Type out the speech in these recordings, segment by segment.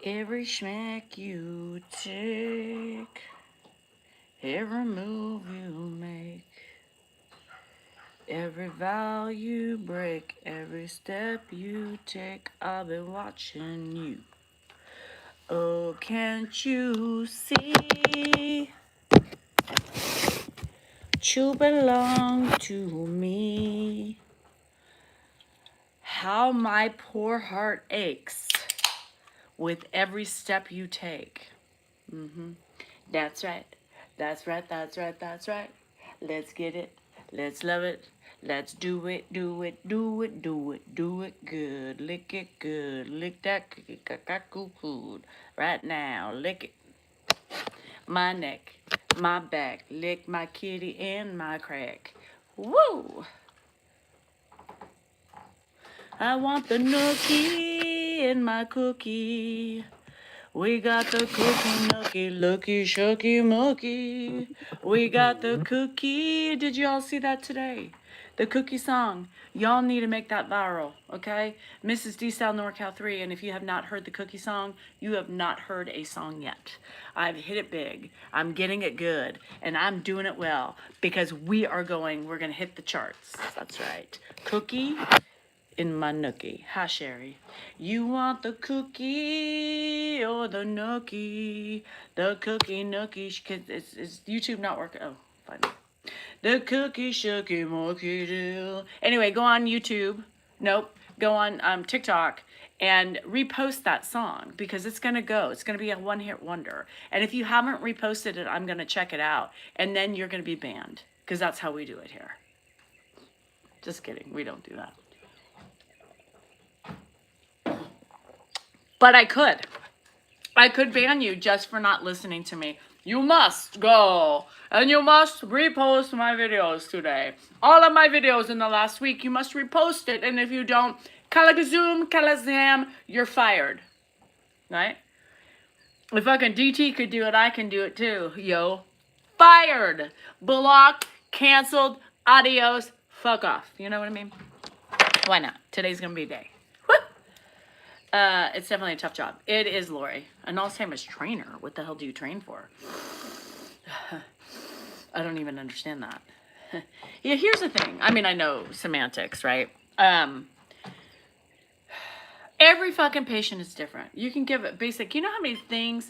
Every schmack you take, every move you make, every vow you break, every step you take, I've been watching you. Oh, can't you see? You belong to me. How my poor heart aches with every step you take. That's right. That's right. That's right. That's right. Let's get it. Let's love it. Let's do it. Do it. Do it. Do it. Do it good. Lick it good. Lick that coo. Right now. Lick it. My neck. My back. Lick my kitty and my crack. Woo! I want the nookie in my cookie. We got the cookie nookie, looky, shooky, mookie. We got the cookie. Did y'all see that today? The cookie song. Y'all need to make that viral, okay? Mrs. D Style NorCal 3, and if you have not heard the cookie song, you have not heard a song yet. I've hit it big. I'm getting it good, and I'm doing it well because we're going to hit the charts. That's right. Cookie in my nookie. Hi, Sherry. You want the cookie or the nookie? The cookie nookie. Is YouTube not working? Oh, fine. The cookie shooky mookie do. Anyway, go on YouTube. Nope. Go on TikTok and repost that song because it's going to go. It's going to be a one-hit wonder. And if you haven't reposted it, I'm going to check it out. And then you're going to be banned because that's how we do it here. Just kidding. We don't do that. But I could ban you just for not listening to me. You must go and you must repost my videos today. All of my videos in the last week, you must repost it. And if you don't, kalagazoom, kalazam, you're fired. Right? If fucking DT could do it, I can do it too. Yo. Fired. Blocked. Canceled. Adios. Fuck off. You know what I mean? Why not? Today's going to be a day. It's definitely a tough job. It is, Lori. An Alzheimer's trainer. What the hell do you train for? I don't even understand that. Yeah, here's the thing. I mean, I know semantics, right? Every fucking patient is different. You can give it basic. You know how many things?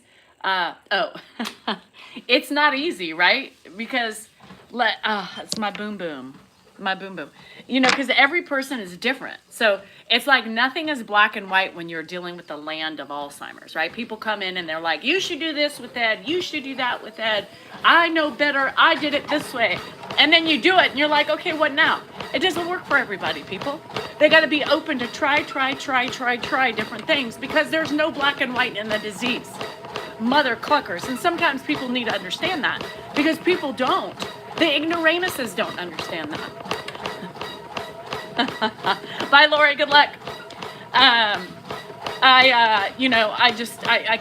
It's not easy, right? Because it's my boom boom. My boom boom. You know, because every person is different. So it's like nothing is black and white when you're dealing with the land of Alzheimer's, right? People come in and they're like, you should do this with Ed. You should do that with Ed. I know better. I did it this way. And then you do it and you're like, okay, what now? It doesn't work for everybody, people. They got to be open to try different things because there's no black and white in the disease. Mother cluckers. And sometimes people need to understand that because people don't. The ignoramuses don't understand that. Bye, Lori. Good luck. I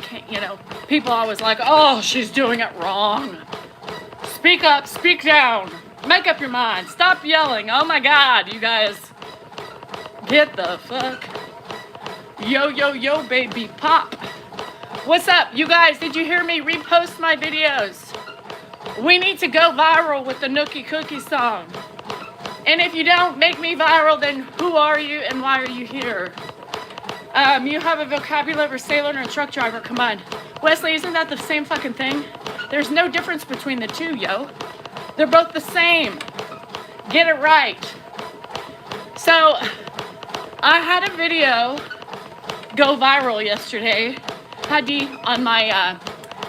can't, people always like, oh, she's doing it wrong. Speak up, speak down. Make up your mind. Stop yelling. Oh, my God, you guys. Get the fuck. Yo, baby, pop. What's up, you guys? Did you hear me repost my videos? We need to go viral with the Nookie Cookie song. And if you don't make me viral, then who are you and why are you here? You have a vocabulary of a sailor and a truck driver. Come on. Wesley, isn't that the same fucking thing? There's no difference between the two, yo. They're both the same. Get it right. So, I had a video go viral yesterday. On my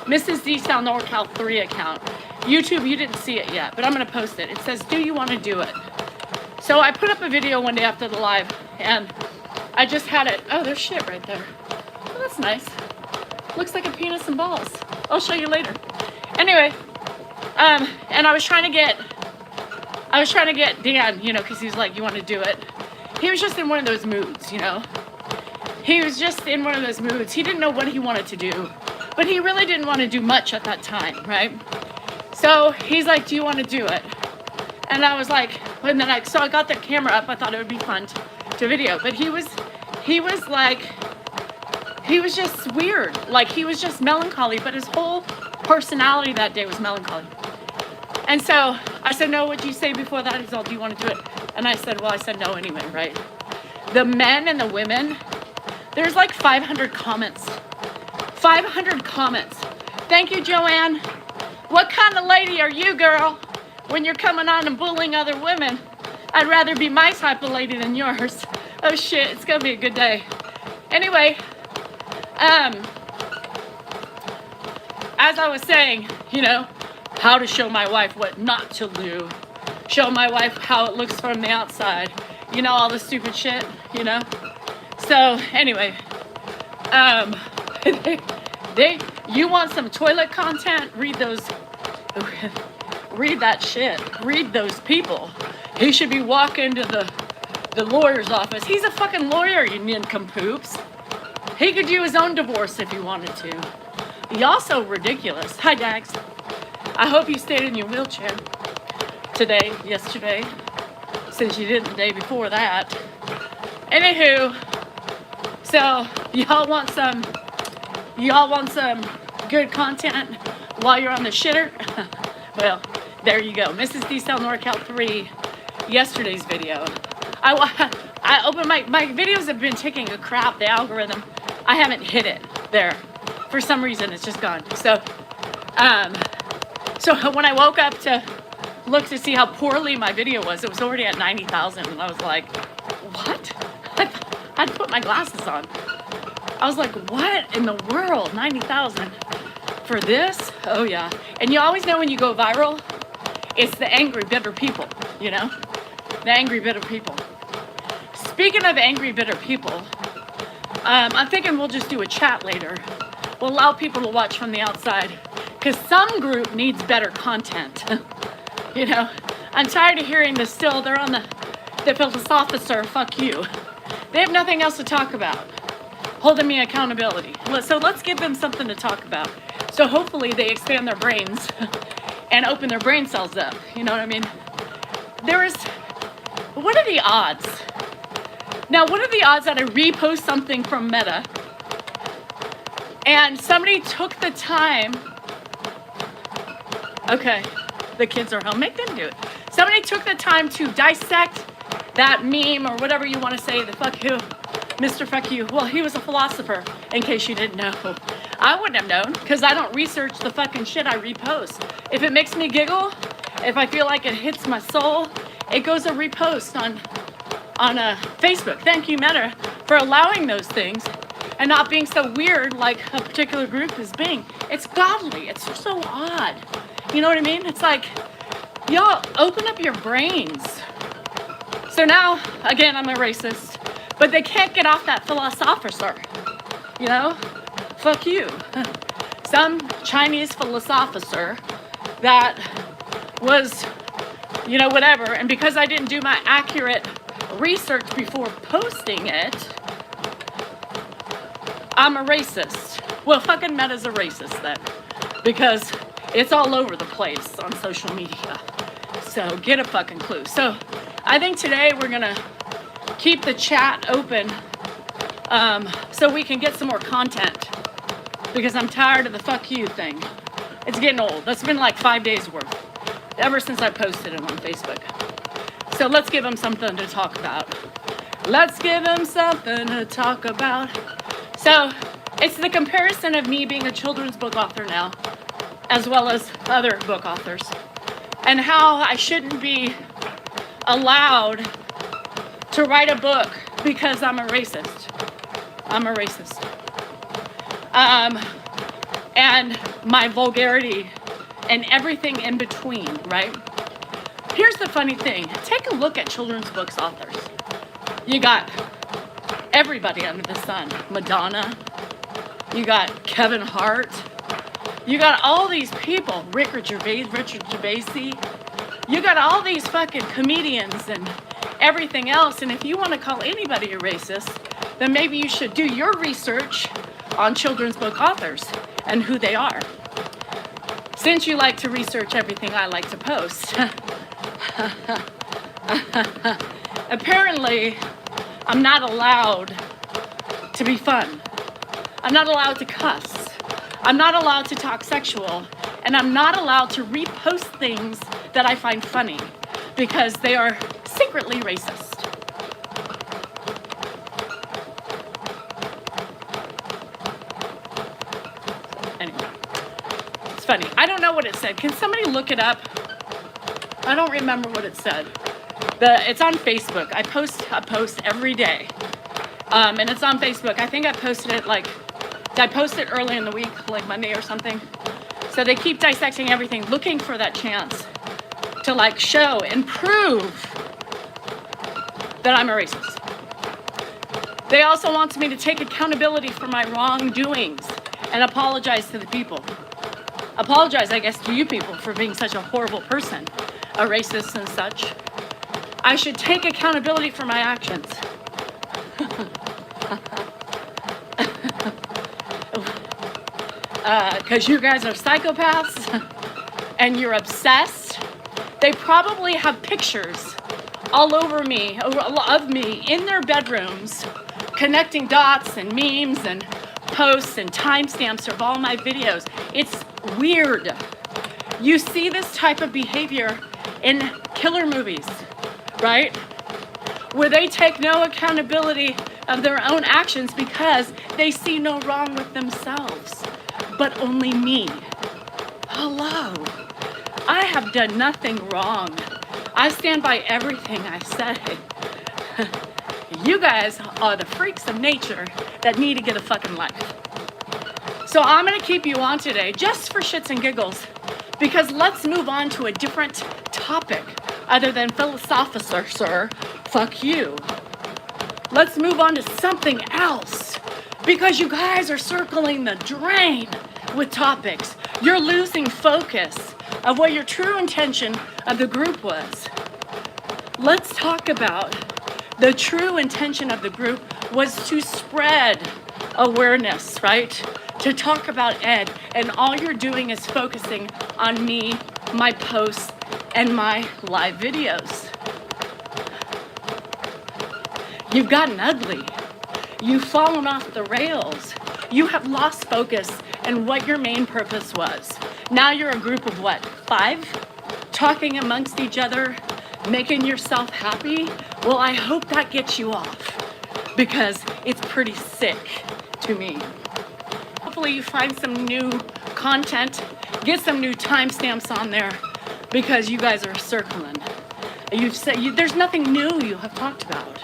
Mrs. D Style NorCal 3 account. YouTube, you didn't see it yet, but I'm going to post it. It says, do you want to do it? So I put up a video one day after the live, and I just had it. Oh, there's shit right there. Oh, that's nice. Looks like a penis and balls. I'll show you later. Anyway, and I was trying to get Dan, because he's like, you want to do it? He was just in one of those moods, He was just in one of those moods. He didn't know what he wanted to do, but he really didn't want to do much at that time, right? So he's like, do you want to do it? And I was like, and then I got the camera up. I thought it would be fun to video, but he was like, he was just weird. Like, he was just melancholy, but his whole personality that day was melancholy. And so I said, no, what'd you say before that? He's all, do you want to do it? And I said, well, I said no anyway, right? The men and the women, there's like 500 comments. 500 comments. Thank you, Joanne. What kind of lady are you, girl? When you're coming on and bullying other women, I'd rather be my type of lady than yours. Oh shit, it's gonna be a good day. Anyway, as I was saying, you know, how to show my wife what not to do. Show my wife how it looks from the outside. You know, all the stupid shit, you know? So, anyway, you want some toilet content? Read those, read that shit. Read those people. He should be walking to the lawyer's office. He's a fucking lawyer, you nincompoops. He could do his own divorce if he wanted to. Y'all so ridiculous. Hi, Dax. I hope you stayed in your wheelchair today, yesterday, since you didn't the day before that. Anywho, so y'all want some good content while you're on the shitter? Well, there you go. Mrs. D-Cell NorCal 3, yesterday's video. I opened my videos have been taking a crap, the algorithm. I haven't hit it there. For some reason, it's just gone. So when I woke up to look to see how poorly my video was, it was already at 90,000, and I was like, what? I'd put my glasses on. I was like, what in the world? 90,000 for this? Oh yeah. And you always know when you go viral, it's the angry, bitter people, you know? The angry, bitter people. Speaking of angry, bitter people, I'm thinking we'll just do a chat later. We'll allow people to watch from the outside, because some group needs better content. You know, I'm tired of hearing this still. They're on the philosopher, fuck you. They have nothing else to talk about. Holding me accountability. So let's give them something to talk about. So hopefully they expand their brains and open their brain cells up. You know what I mean? What are the odds? Now, what are the odds that I repost something from Meta and somebody took the time? Okay, the kids are home. Make them do it. Somebody took the time to dissect that meme or whatever you want to say, the fuck who, Mr. Fuck You. Well, he was a philosopher, in case you didn't know. I wouldn't have known, because I don't research the fucking shit I repost. If it makes me giggle, if I feel like it hits my soul, it goes a repost on Facebook. Thank you, Meta, for allowing those things and not being so weird like a particular group is being. It's godly. It's so odd. You know what I mean? It's like, y'all, open up your brains. So now, again, I'm a racist, but they can't get off that philosopher, you know? Fuck you. Some Chinese philosopher that was, you know, whatever, and because I didn't do my accurate research before posting it, I'm a racist. Well, fucking Meta's a racist then, because it's all over the place on social media. So get a fucking clue. So I think today we're gonna keep the chat open so we can get some more content, because I'm tired of the fuck you thing. It's getting old. That's been like 5 days worth ever since I posted it on Facebook. So let's give them something to talk about. Let's give them something to talk about. So it's the comparison of me being a children's book author now, as well as other book authors, and how I shouldn't be allowed to write a book because I'm a racist. I'm a racist. And my vulgarity and everything in between, right? Here's the funny thing. Take a look at children's books authors. You got everybody under the sun. Madonna. You got Kevin Hart. You got all these people. Richard Gervais. You got all these fucking comedians and everything else. And if you want to call anybody a racist, then maybe you should do your research on children's book authors and who they are. Since you like to research everything I like to post. Apparently, I'm not allowed to be fun. I'm not allowed to cuss. I'm not allowed to talk sexual. And I'm not allowed to repost things that I find funny because they are secretly racist. Anyway, it's funny. I don't know what it said. Can somebody look it up? I don't remember what it said. It's on Facebook. I post a post every day. And it's on Facebook. I think I posted it I posted early in the week, like Monday or something. So they keep dissecting everything, looking for that chance to show and prove that I'm a racist. They also want me to take accountability for my wrongdoings and apologize to the people. Apologize, I guess, to you people for being such a horrible person, a racist and such. I should take accountability for my actions. Because you guys are psychopaths and you're obsessed. They probably have pictures all over me, of me in their bedrooms, connecting dots and memes and posts and timestamps of all my videos. It's weird. You see this type of behavior in killer movies, right? Where they take no accountability of their own actions because they see no wrong with themselves, but only me. Hello. I have done nothing wrong. I stand by everything I say. You guys are the freaks of nature that need to get a fucking life. So I'm gonna keep you on today just for shits and giggles, because let's move on to a different topic other than philosopher, fuck you. Let's move on to something else, because you guys are circling the drain with topics. You're losing focus of what your true intention of the group was. Let's talk about the true intention of the group was to spread awareness, right? To talk about Ed, and all you're doing is focusing on me, my posts, and my live videos. You've gotten ugly. You've fallen off the rails. You have lost focus and what your main purpose was. Now you're a group of what, 5? Talking amongst each other, making yourself happy? Well, I hope that gets you off, because it's pretty sick to me. Hopefully you find some new content, get some new timestamps on there, because you guys are circling. You've said there's nothing new you have talked about.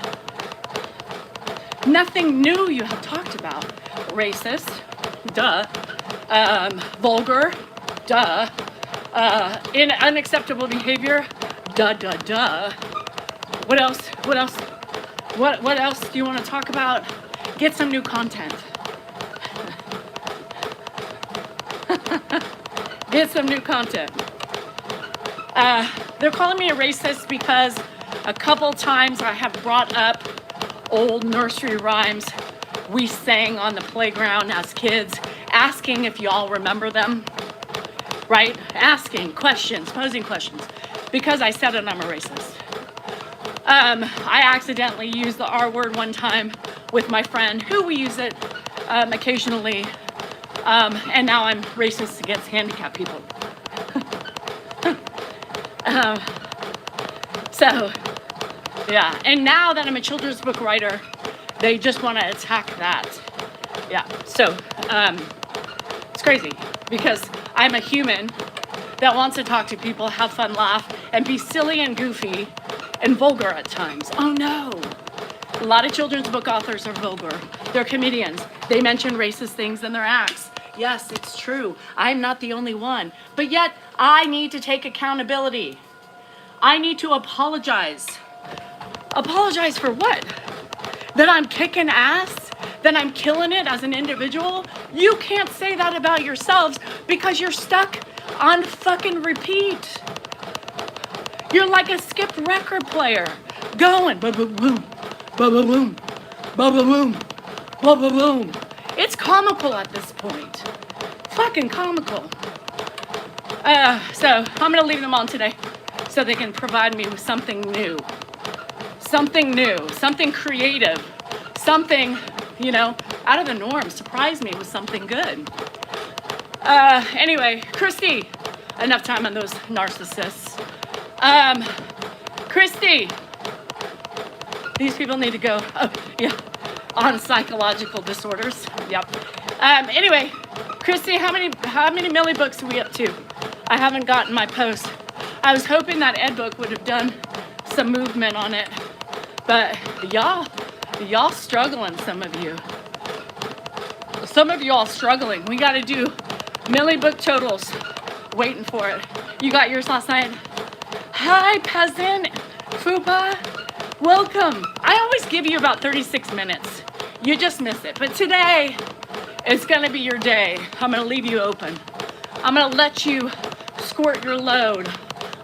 Nothing new you have talked about. Racist, duh. Vulgar, duh. In unacceptable behavior, duh, duh, duh. What else? What else? What else do you want to talk about? Get some new content. Get some new content. They're calling me a racist because a couple times I have brought up old nursery rhymes we sang on the playground as kids, asking if y'all remember them, right? Asking questions, posing questions, because I said it, I'm a racist. I accidentally used the R word one time with my friend, who we use it occasionally, and now I'm racist against handicapped people. So, yeah, and now that I'm a children's book writer, they just want to attack that. Yeah, so it's crazy, because I'm a human that wants to talk to people, have fun, laugh, and be silly and goofy and vulgar at times. Oh no. A lot of children's book authors are vulgar. They're comedians. They mention racist things in their acts. Yes, it's true. I'm not the only one. But yet, I need to take accountability. I need to apologize. Apologize for what? That I'm kicking ass? That I'm killing it as an individual? You can't say that about yourselves because you're stuck on fucking repeat. You're like a skipped record player, going ba-ba-boom, ba-ba-boom, ba-ba-boom, ba-ba-boom. It's comical at this point. Fucking comical. So I'm gonna leave them on today so they can provide me with something new. Something new, something creative, something, out of the norm, surprised me with something good. Anyway, Christy, enough time on those narcissists. Christy, these people need to go, oh, yeah, on psychological disorders. Yep. Anyway, Christy, how many milli books are we up to? I haven't gotten my post. I was hoping that Ed book would have done some movement on it, but y'all struggling, some of you. Some of y'all struggling. We got to do milli book totals. Waiting for it. You got yours last night? Hi, peasant. Fupa. Welcome. I always give you about 36 minutes. You just miss it. But today, it's going to be your day. I'm going to leave you open. I'm going to let you squirt your load.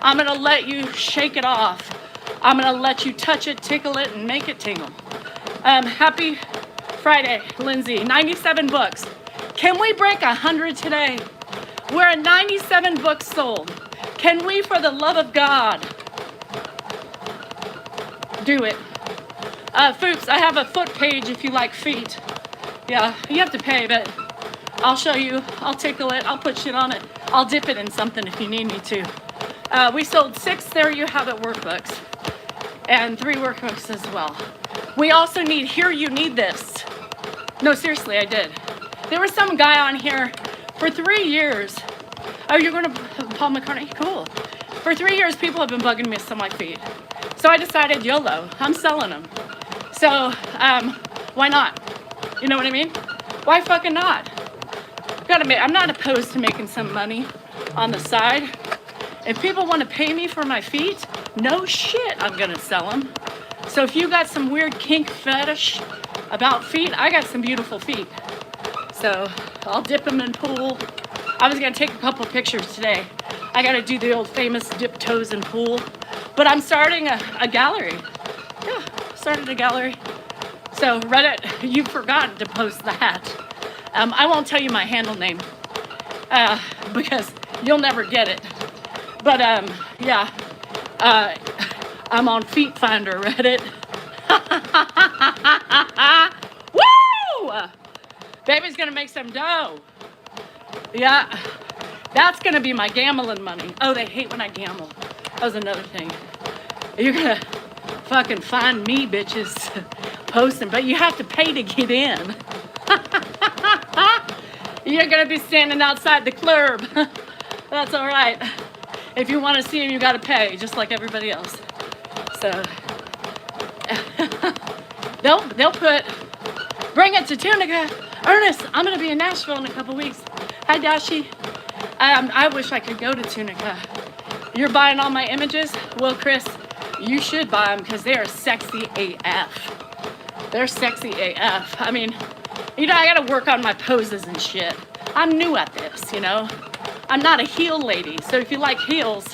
I'm going to let you shake it off. I'm going to let you touch it, tickle it, and make it tingle. Happy Friday, Lindsay. 97 books. Can we break 100 today? We're at 97 books sold. Can we, for the love of God, do it? Foops, I have a foot page if you like feet. Yeah, you have to pay, but I'll show you. I'll tickle it. I'll put shit on it. I'll dip it in something if you need me to. We sold 6 There You Have It workbooks and 3 workbooks as well. We also need Here You Need This. No, seriously, I did. There was some guy on here for 3 years. Oh, you're going to Paul McCartney? Cool. For 3 years, people have been bugging me on my feet. So I decided, YOLO, I'm selling them. So, why not? You know what I mean? Why fucking not? I'm not opposed to making some money on the side. If people want to pay me for my feet, no shit, I'm going to sell them. So if you got some weird kink fetish about feet, I got some beautiful feet. So I'll dip them in pool. I was going to take a couple pictures today. I got to do the old famous dip toes in pool. But I'm starting a gallery. Yeah, started a gallery. So Reddit, you forgot to post that. I won't tell you my handle name because you'll never get it. But yeah, I'm on Feet Finder Reddit. Woo! Baby's gonna make some dough. Yeah, that's gonna be my gambling money. Oh, they hate when I gamble. That was another thing. You're gonna fucking find me, bitches, posting, but you have to pay to get in. You're gonna be standing outside the club. That's all right. If you want to see them, you gotta pay, just like everybody else. So they'll put, bring it to Tunica. Ernest, I'm gonna be in Nashville in a couple weeks. Hi, Dashi. I wish I could go to Tunica. You're buying all my images? Well, Chris, you should buy them because they are sexy AF. They're sexy AF. I mean, you know, I gotta work on my poses and shit. I'm new at this, you know. I'm not a heel lady, so if you like heels,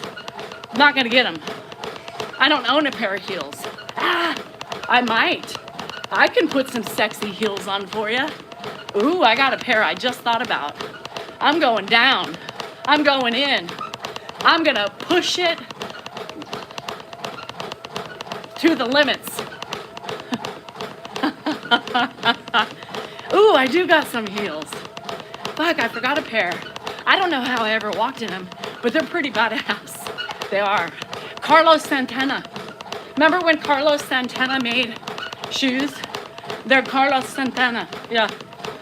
I'm not gonna get them. I don't own a pair of heels. I might. I can put some sexy heels on for you. Ooh, I got a pair I just thought about. I'm going down. I'm going in. I'm gonna push it to the limits. Ooh, I do got some heels. Fuck, I forgot a pair. I don't know how I ever walked in them, but they're pretty badass. They are. Carlos Santana. Remember when Carlos Santana made shoes? They're Carlos Santana. Yeah.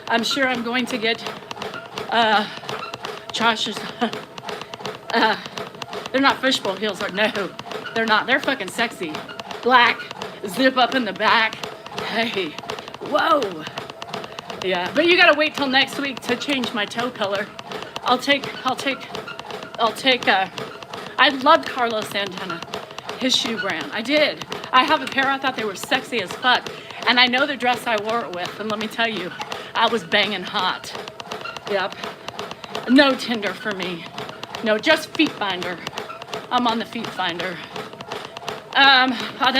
I'm sure I'm going to get Josh's. They're not fishbowl heels. No, they're not. They're fucking sexy. Black, zip up in the back. Hey, whoa. Yeah, but you gotta wait till next week to change my toe color. I loved Carlos Santana, his shoe brand. I did. I have a pair. I thought they were sexy as fuck. And I know the dress I wore it with. And let me tell you, I was banging hot. Yep. No Tinder for me. No, just Feet Finder. I'm on the Feet Finder. I thought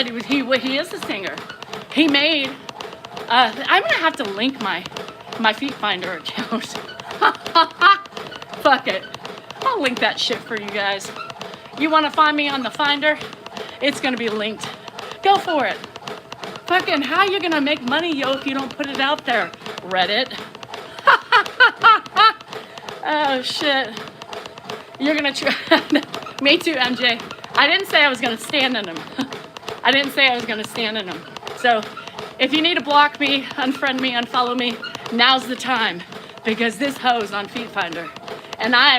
he is a singer. He made, I'm gonna have to link my Feet Finder account. Fuck it. I'll link that shit for you guys. You wanna find me on the Finder? It's gonna be linked. Go for it. Fucking, how you gonna make money, yo, if you don't put it out there? Reddit. Oh, shit. You're gonna try. Me too, MJ. I didn't say I was gonna stand in them. I didn't say I was gonna stand in them. So, if you need to block me, unfriend me, unfollow me, now's the time. Because this hoe's on Feet Finder. And I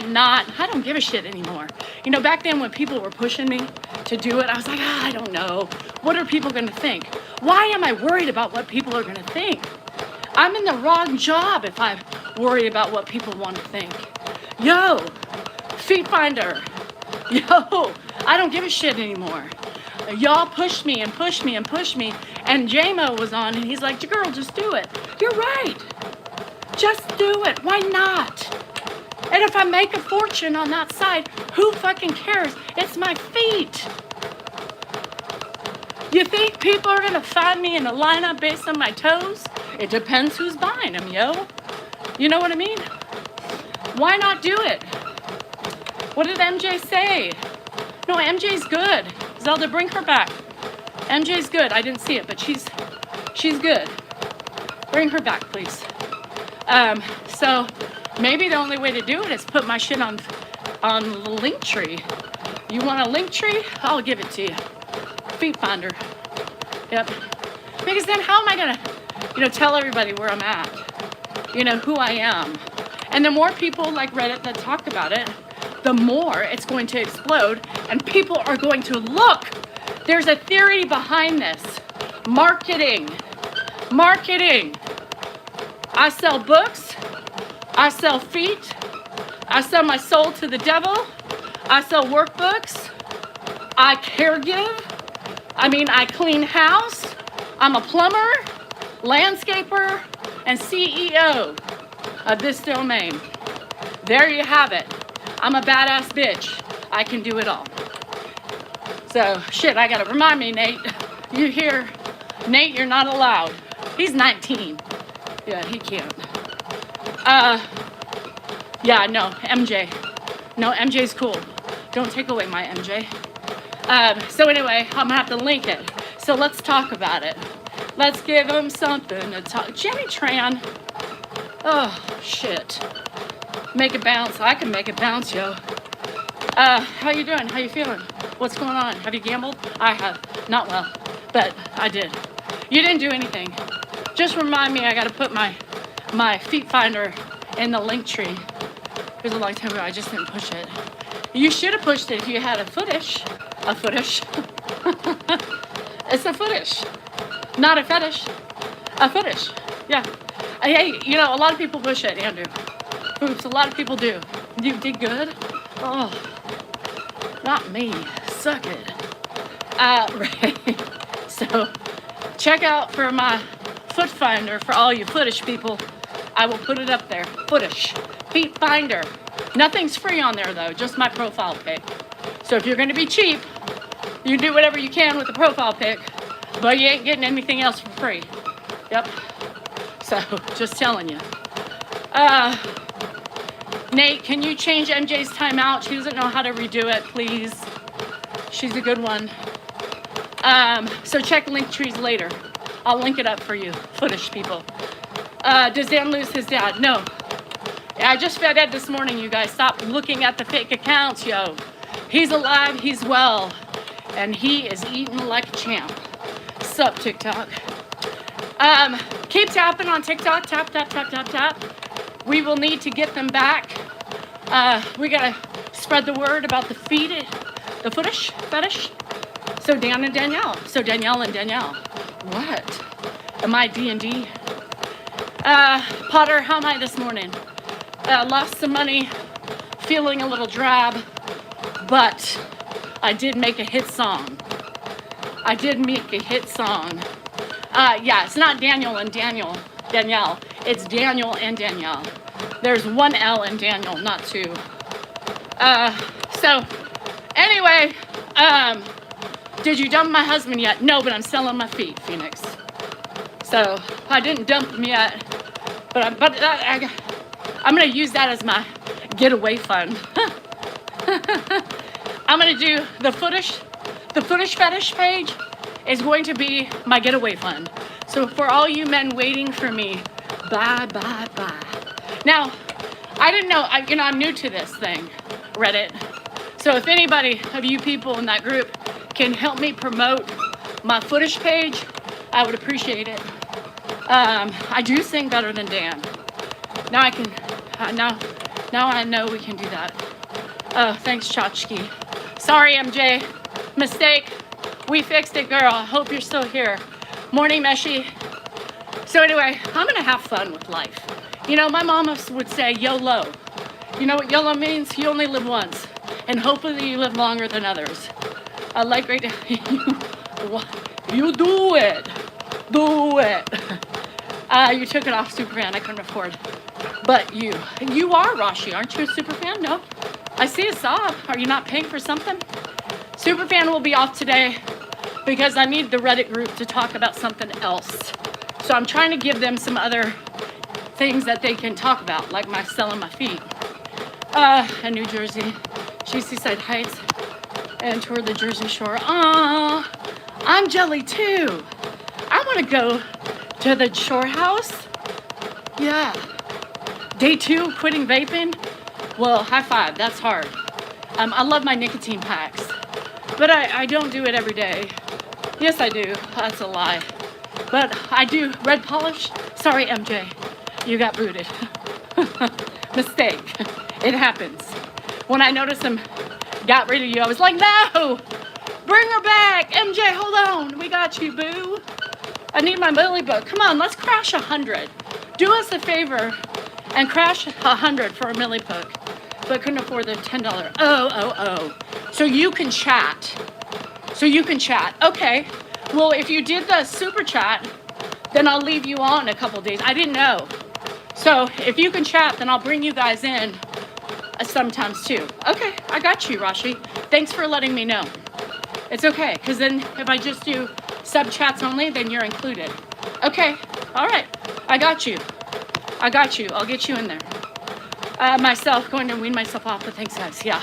don't give a shit anymore. You know, back then when people were pushing me to do it, I was like, I don't know. What are people gonna think? Why am I worried about what people are gonna think? I'm in the wrong job if I worry about what people want to think. Yo, Feet Finder. Yo, I don't give a shit anymore. Y'all pushed me and pushed me and pushed me. And JMO was on and he's like, girl, just do it. You're right. Just do it. Why not? And if I make a fortune on that side, who fucking cares? It's my feet. You think people are gonna find me in a lineup based on my toes? It depends who's buying them, yo. You know what I mean? Why not do it? What did MJ say? No, MJ's good. Zelda, bring her back. MJ's good. I didn't see it, but she's good. Bring her back, please. So maybe the only way to do it is put my shit on Linktree. You want a Linktree? I'll give it to you. Feet Finder. Yep. Because then how am I gonna, tell everybody where I'm at? Who I am. And the more people like Reddit that talk about it, the more it's going to explode and people are going to look. There's a theory behind this. Marketing. I sell books. I sell feet. I sell my soul to the devil. I sell workbooks. I caregive. I clean house. I'm a plumber, landscaper, and CEO of this domain. There you have it. I'm a badass bitch. I can do it all. So, shit, I gotta remind me, Nate. You hear, Nate, you're not allowed. He's 19. Yeah, he can't. Yeah, no, MJ. No, MJ's cool. Don't take away my MJ. So anyway, I'm gonna have to link it. So let's talk about it. Let's give him something to talk. Jenny Tran. Oh, shit. Make it bounce. I can make it bounce, yo. How you doing? How you feeling? What's going on? Have you gambled? I have. Not well, but I did. You didn't do anything. Just remind me I gotta put my Feet Finder in the link tree. It was a long time ago. I just didn't push it. You should have pushed it if you had a footish. A footish. It's a footish. Not a fetish. A footish. Yeah. Hey, a lot of people push it, Andrew. Oops, a lot of people do. You did good? Oh, not me. Suck it. Right. So, check out for my Foot Finder for all you footish people. I will put it up there. Footish. Feet Finder. Nothing's free on there, though. Just my profile pic. So if you're going to be cheap, you do whatever you can with the profile pic, but you ain't getting anything else for free. Yep. So, just telling you. Nate, can you change MJ's timeout? She doesn't know how to redo it, please. She's a good one. So check link trees later. I'll link it up for you, footish people. Does Dan lose his dad? No. I just fed Ed this morning, you guys. Stop looking at the fake accounts, yo. He's alive, he's well, and he is eating like a champ. Sup, TikTok. Keep tapping on TikTok. Tap, tap, tap, tap, tap. We will need to get them back. We gotta spread the word about the feet, the fetish. So Dan and Danielle. So Danielle and Danielle. What? Am I D&D? Potter, how am I this morning? Lost some money, feeling a little drab, but I did make a hit song. Yeah, it's not Daniel and Danielle. It's Daniel and Danielle. There's one L in Daniel, not two. So, anyway, did you dump my husband yet? No, but I'm selling my feet, Phoenix. So, I didn't dump him yet, but I'm going to use that as my getaway fund. I'm going to do the footish fetish page is going to be my getaway fund. So for all you men waiting for me, bye, bye, bye. Now, I didn't know, I'm new to this thing, Reddit. So if anybody of you people in that group can help me promote my footage page, I would appreciate it. I do sing better than Dan. Now I can, now I know we can do that. Oh, thanks, Chachki. Sorry, MJ. Mistake. We fixed it, girl. I hope you're still here. Morning, Meshi. So anyway, I'm gonna have fun with life. You know, my mama would say YOLO. You know what YOLO means? You only live once. And hopefully you live longer than others. I like right now. You do it. Do it. You took it off Superfan. I couldn't afford. But you are Rashi. Aren't you a Superfan? No. I see a sob. Are you not paying for something? Superfan will be off today because I need the Reddit group to talk about something else. So I'm trying to give them some other things that they can talk about, like my selling my feet. In New Jersey, she's Seaside Heights and toward the Jersey Shore. I'm jelly too. I want to go to the shore house. Yeah. Day 2, quitting vaping. Well, high five. That's hard. I love my nicotine packs, but I don't do it every day. Yes, I do. That's a lie. But I do. Red polish. Sorry, MJ. You got booted. Mistake. It happens. When I noticed them got rid of you, I was like, no! Bring her back! MJ, hold on. We got you, boo. I need my Millie book. Come on, let's crash 100. Do us a favor and crash 100 for a Millie book. But couldn't afford the $10. Oh. So you can chat. Okay. Well, if you did the super chat, then I'll leave you on a couple days. I didn't know. So if you can chat, then I'll bring you guys in sometimes too. Okay, I got you, Rashi. Thanks for letting me know. It's okay, because then if I just do sub chats only, then you're included. Okay, all right. I got you. I'll get you in there. Myself, going to wean myself off, but thanks, guys. Yeah.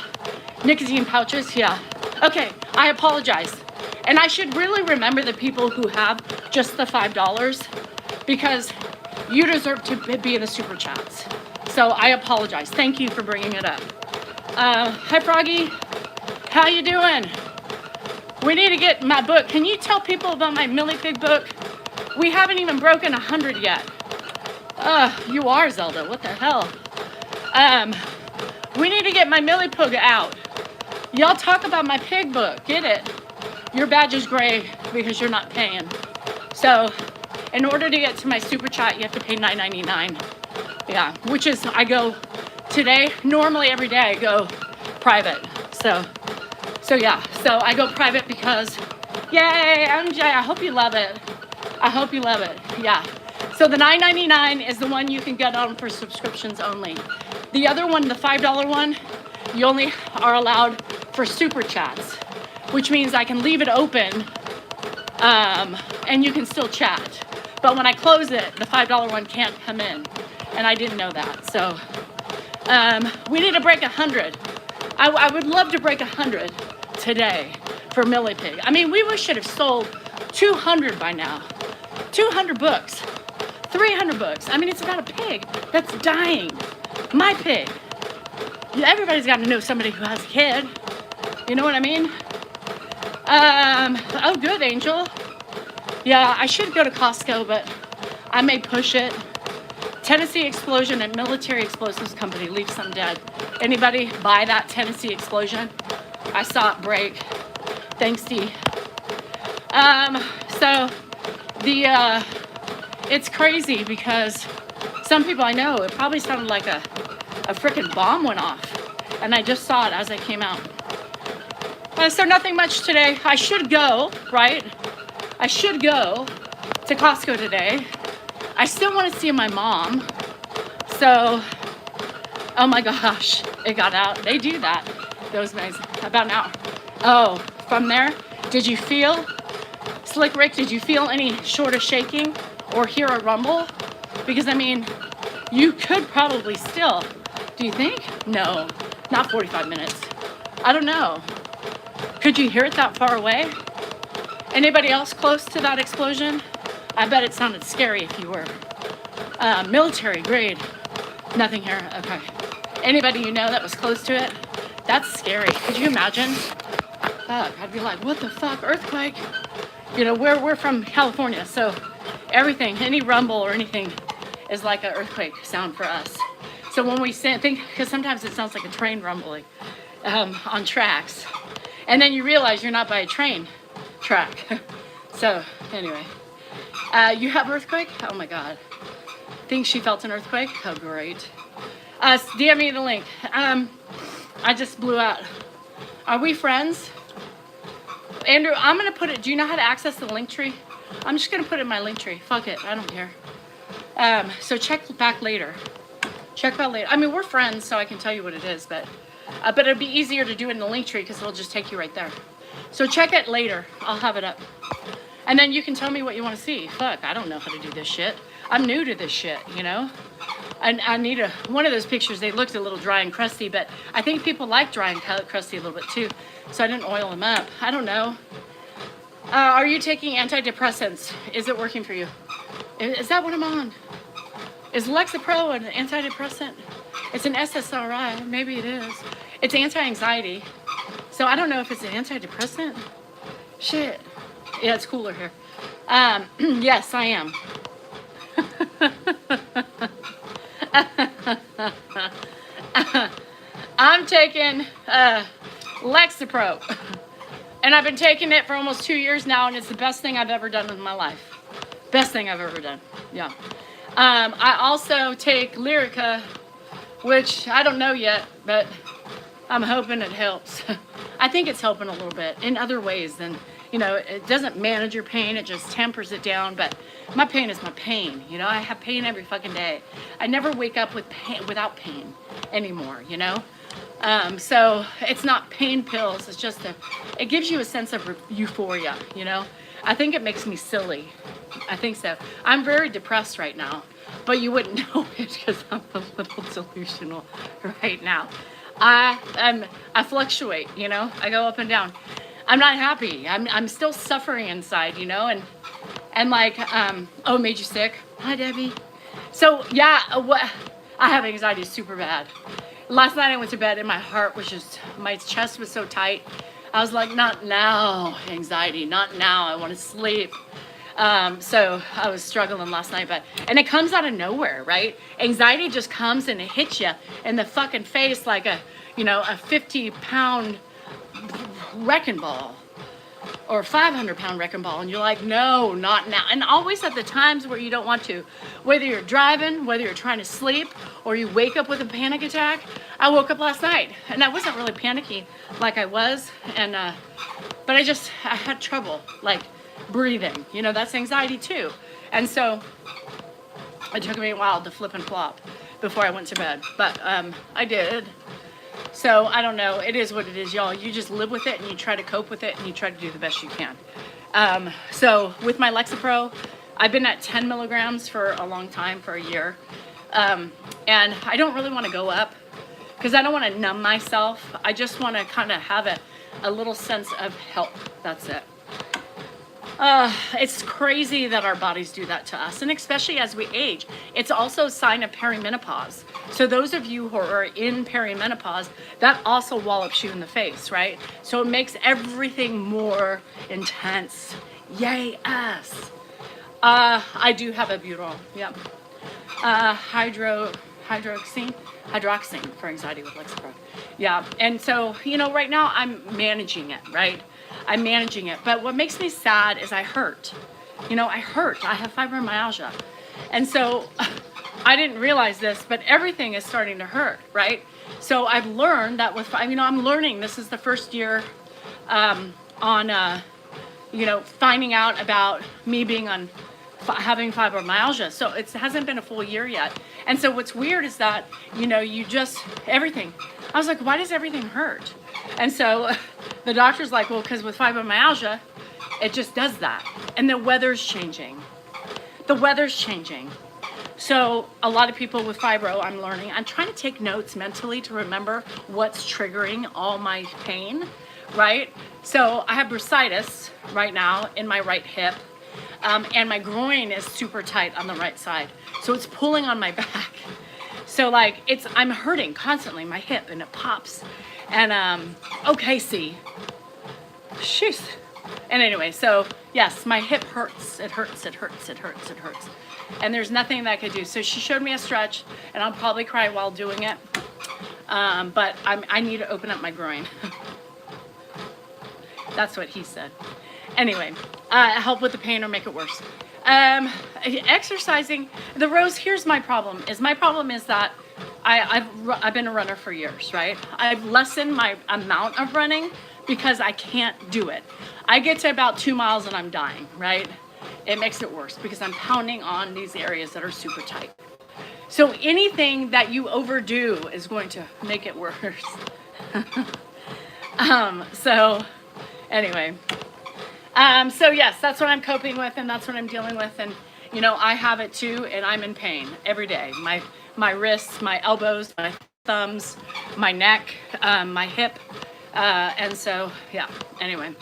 Nicotine pouches, yeah. Okay, I apologize. And I should really remember the people who have just the $5 because you deserve to be in the super chats. So I apologize. Thank you for bringing it up. Hi, Froggy. How you doing? We need to get my book. Can you tell people about my Millie Pig book? We haven't even broken 100 yet. You are Zelda. What the hell? We need to get my Millie Pig out. Y'all talk about my pig book. Get it? Your badge is gray because you're not paying. So, in order to get to my super chat, you have to pay $9.99. Yeah, which is, I go today, normally every day I go private. So yeah, so I go private because, yay, MJ, I hope you love it. Yeah. So the $9.99 is the one you can get on for subscriptions only. The other one, the $5 one, you only are allowed for super chats, which means I can leave it open and you can still chat. But when I close it, the $5 one can't come in. And I didn't know that. So we need to break 100. I would love to break 100 today for Millie Pig. I mean, we should have sold 200 by now. 200 books. 300 books. I mean, it's about a pig that's dying. My pig. Yeah, everybody's got to know somebody who has a kid. You know what I mean? Oh, good, Angel. Yeah, I should go to Costco, but I may push it. Tennessee Explosion and Military Explosives Company leaves some dead. Anybody buy that Tennessee Explosion? I saw it break. Thanks, D. So it's crazy because some people I know, it probably sounded like a freaking bomb went off. And I just saw it as I came out. So nothing much today. I should go, right? I should go to Costco today. I still want to see my mom. So, oh my gosh, it got out. They do that. Those guys, about an hour. Oh, from there, did you feel, Slick Rick, did you feel any short of shaking or hear a rumble? Because, I mean, you could probably still. Do you think? No, not 45 minutes. I don't know. Could you hear it that far away? Anybody else close to that explosion? I bet it sounded scary if you were. Military grade. Nothing here. Okay. Anybody you know that was close to it? That's scary. Could you imagine? Fuck. I'd be like, what the fuck? Earthquake? You know, we're from California, so everything, any rumble or anything is like an earthquake sound for us. So when we think, because sometimes it sounds like a train rumbling on tracks, and then you realize you're not by a train track. So anyway, you have earthquake? Oh my God. Think she felt an earthquake? Oh great. DM me the link. I just blew out. Are we friends? Andrew, I'm gonna put it, do you know how to access the link tree? I'm just gonna put it in my link tree. Fuck it, I don't care. So check later. Check back later. I mean, we're friends, so I can tell you what it is, but it'd be easier to do it in the link tree because it'll just take you right there. So check it later. I'll have it up. And then you can tell me what you want to see. Fuck, I don't know how to do this shit. I'm new to this shit, you know? I need one of those pictures. They looked a little dry and crusty, but I think people like dry and crusty a little bit too. So I didn't oil them up. I don't know. Are you taking antidepressants? Is it working for you? Is that what I'm on? Is Lexapro an antidepressant? It's an SSRI. Maybe it is. It's anti-anxiety. So I don't know if it's an antidepressant. Shit. Yeah, it's cooler here. Yes, I am. I'm taking Lexapro. And I've been taking it for almost 2 years now, and it's the best thing I've ever done in my life. Best thing I've ever done. Yeah. I also take Lyrica, which I don't know yet, but I'm hoping it helps. I think it's helping a little bit in other ways than, you know, it doesn't manage your pain, it just tempers it down, but my pain is my pain, you know, I have pain every fucking day. I never wake up with pain, without pain anymore, you know? So it's not pain pills, it's just it gives you a sense of euphoria, you know? I think it makes me silly. I think so. I'm very depressed right now, but you wouldn't know it because I'm a little delusional right now. I fluctuate, you know? I go up and down. I'm not happy. I'm still suffering inside, you know? And like, oh, made you sick? Hi, Debbie. So yeah, I have anxiety super bad. Last night I went to bed and my heart was just, my chest was so tight. I was like, not now, anxiety, not now, I want to sleep. So I was struggling last night, and it comes out of nowhere, right? Anxiety just comes and it hits you in the fucking face like a 50-pound wrecking ball or 500-pound wrecking ball. And you're like, no, not now. And always at the times where you don't want to, whether you're driving, whether you're trying to sleep, or you wake up with a panic attack. I woke up last night and I wasn't really panicky like I was. But I had trouble like breathing, you know, that's anxiety too. And so it took me a while to flip and flop before I went to bed, but I did. So I don't know, it is what it is, y'all. You just live with it and you try to cope with it and you try to do the best you can. So with my Lexapro, I've been at 10 milligrams for a long time, for a year. And I don't really want to go up because I don't want to numb myself. I just want to kind of have a little sense of help. That's it. It's crazy that our bodies do that to us, and especially as we age. It's also a sign of perimenopause. So those of you who are in perimenopause, that also wallops you in the face, right? So it makes everything more intense. Yay, us. I do have a butyrol, yeah. Hydroxine for anxiety with Lexapro. Yeah, and so, you know, right now I'm managing it, right? I'm managing it, but what makes me sad is I hurt. You know, I hurt. I have fibromyalgia. And so I didn't realize this, but everything is starting to hurt, right? So I've learned that I'm learning. This is the first year finding out about me being having fibromyalgia. So it hasn't been a full year yet. And so what's weird is that, you know, everything. I was like, why does everything hurt? And so the doctor's like, well, because with fibromyalgia, it just does that. And the weather's changing. The weather's changing. So a lot of people with fibro, I'm trying to take notes mentally to remember what's triggering all my pain, right? So I have bursitis right now in my right hip, and my groin is super tight on the right side. So it's pulling on my back. So like I'm hurting constantly, my hip, and it pops. And okay, see, sheesh. And anyway, so yes, my hip hurts. It hurts, it hurts, it hurts, it hurts. And there's nothing that I could do. So she showed me a stretch, and I'll probably cry while doing it. But I need to open up my groin. That's what he said. Anyway, help with the pain or make it worse. Exercising, the Rose, here's my problem. My problem is that I've been a runner for years, right? I've lessened my amount of running because I can't do it. I get to about 2 miles and I'm dying, right? It makes it worse because I'm pounding on these areas that are super tight. So anything that you overdo is going to make it worse. So anyway, so yes, that's what I'm coping with, and that's what I'm dealing with. And you know, I have it too, and I'm in pain every day. My wrists, my elbows, my thumbs, my neck, my hip. And so, yeah, anyway,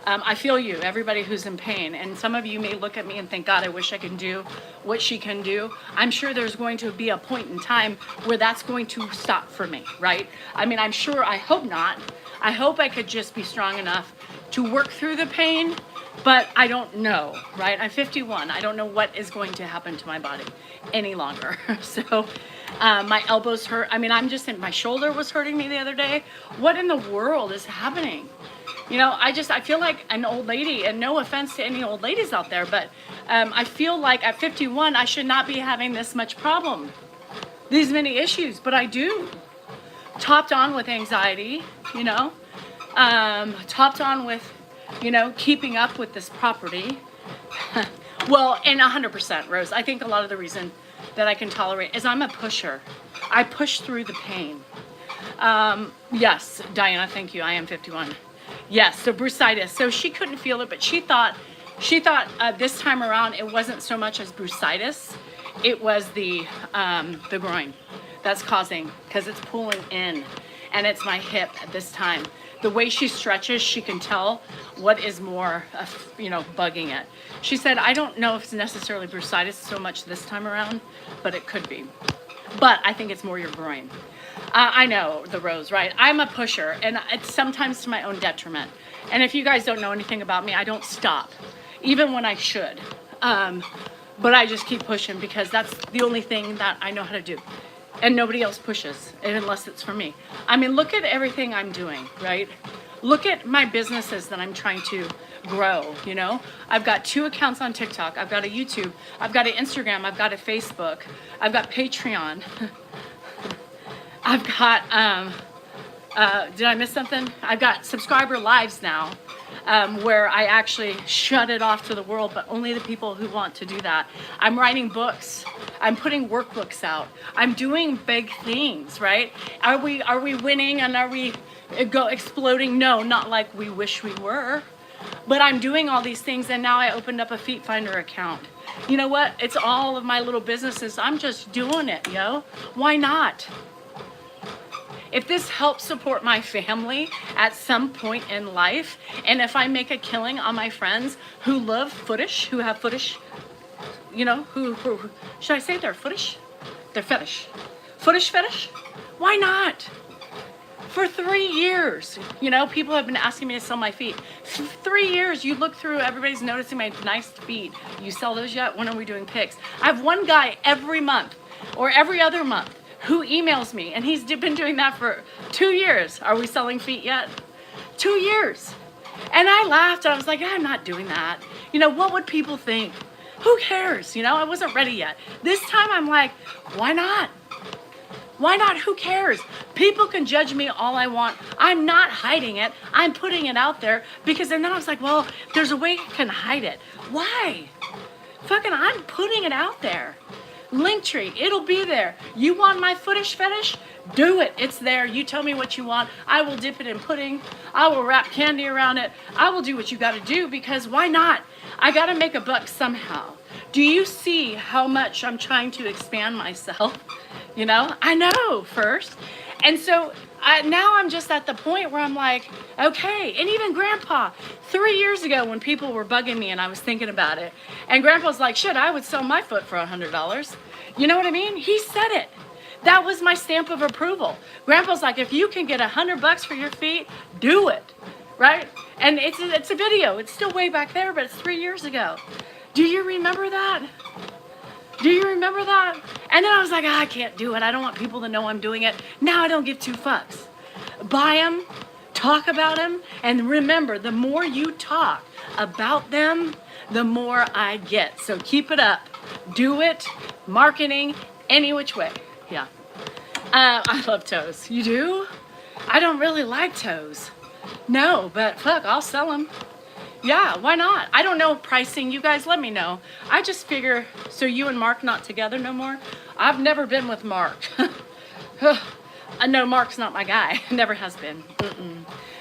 I feel you, everybody who's in pain. And some of you may look at me and think, God, I wish I could do what she can do. I'm sure there's going to be a point in time where that's going to stop for me, right? I mean, I'm sure, I hope not. I hope I could just be strong enough to work through the pain, but I don't know, right? I'm 51. I don't know what is going to happen to my body any longer. So my elbows hurt. I mean, my shoulder was hurting me the other day. What in the world is happening? You know, I feel like an old lady, and no offense to any old ladies out there, but I feel like at 51, I should not be having this much problem, these many issues, but I do. Topped on with anxiety, you know, topped on with, you know, keeping up with this property. Well, and 100%, Rose, I think a lot of the reason that I can tolerate is I'm a pusher. I push through the pain. Yes, Diana, thank you. I am 51. Yes, so bursitis. So she couldn't feel it, but she thought this time around it wasn't so much as bursitis. It was the groin that's causing, because it's pulling in, and it's my hip at this time. The way she stretches, she can tell what is more, you know, bugging it. She said, I don't know if it's necessarily bursitis so much this time around, but it could be. But I think it's more your groin. I know, the Rose, right? I'm a pusher, and it's sometimes to my own detriment. And if you guys don't know anything about me, I don't stop, even when I should. But I just keep pushing because that's the only thing that I know how to do. And nobody else pushes, unless it's for me. I mean, look at everything I'm doing, right? Look at my businesses that I'm trying to grow, you know? I've got 2 accounts on TikTok. I've got a YouTube. I've got an Instagram. I've got a Facebook. I've got Patreon. I've got, did I miss something? I've got subscriber lives now, where I actually shut it off to the world, but only the people who want to do that. I'm writing books. I'm putting workbooks out. I'm doing big things, right? Are we winning, and are we exploding? No, not like we wish we were. But I'm doing all these things, and now I opened up a Feet Finder account. You know what? It's all of my little businesses. I'm just doing it, yo. Why not? If this helps support my family at some point in life, and if I make a killing on my friends who love footish, who have footish, you know, who should I say they're footish? They're fetish. Footish fetish? Why not? For 3 years, you know, people have been asking me to sell my feet. 3 years, you look through, everybody's noticing my nice feet. You sell those yet? When are we doing pics? I have one guy every month or every other month who emails me, and he's been doing that for 2 years. Are we selling feet yet? 2 years. And I laughed, and I was like, I'm not doing that. You know, what would people think? Who cares? You know, I wasn't ready yet. This time I'm like, why not? Why not? Who cares? People can judge me all I want. I'm not hiding it. I'm putting it out there because, and then I was like, well, there's a way you can hide it. Why? Fucking, I'm putting it out there. Linktree, it'll be there. You want my footish fetish? Do it. It's there. You tell me what you want. I will dip it in pudding. I will wrap candy around it. I will do what you got to do, because why not? I got to make a buck somehow. Do you see how much I'm trying to expand myself? You know, I know first. And so now I'm just at the point where I'm like, okay. And even Grandpa, 3 years ago when people were bugging me and I was thinking about it, and Grandpa's like, shit, I would sell my foot for $100. You know what I mean? He said it. That was my stamp of approval. Grandpa's like, if you can get $100 for your feet, do it, right? And it's a video. It's still way back there, but it's 3 years ago. Do you remember that? Do you remember that? And then I was like, I can't do it. I don't want people to know I'm doing it. Now I don't give two fucks. Buy them, talk about them, and remember, the more you talk about them, the more I get. So keep it up. Do it. Marketing, any which way. Yeah. I love toes. You do? I don't really like toes. No, but fuck, I'll sell them. Yeah, why not? I don't know pricing. You guys let me know. I just figure, so you and Mark not together no more? I've never been with Mark. I know Mark's not my guy. Never has been.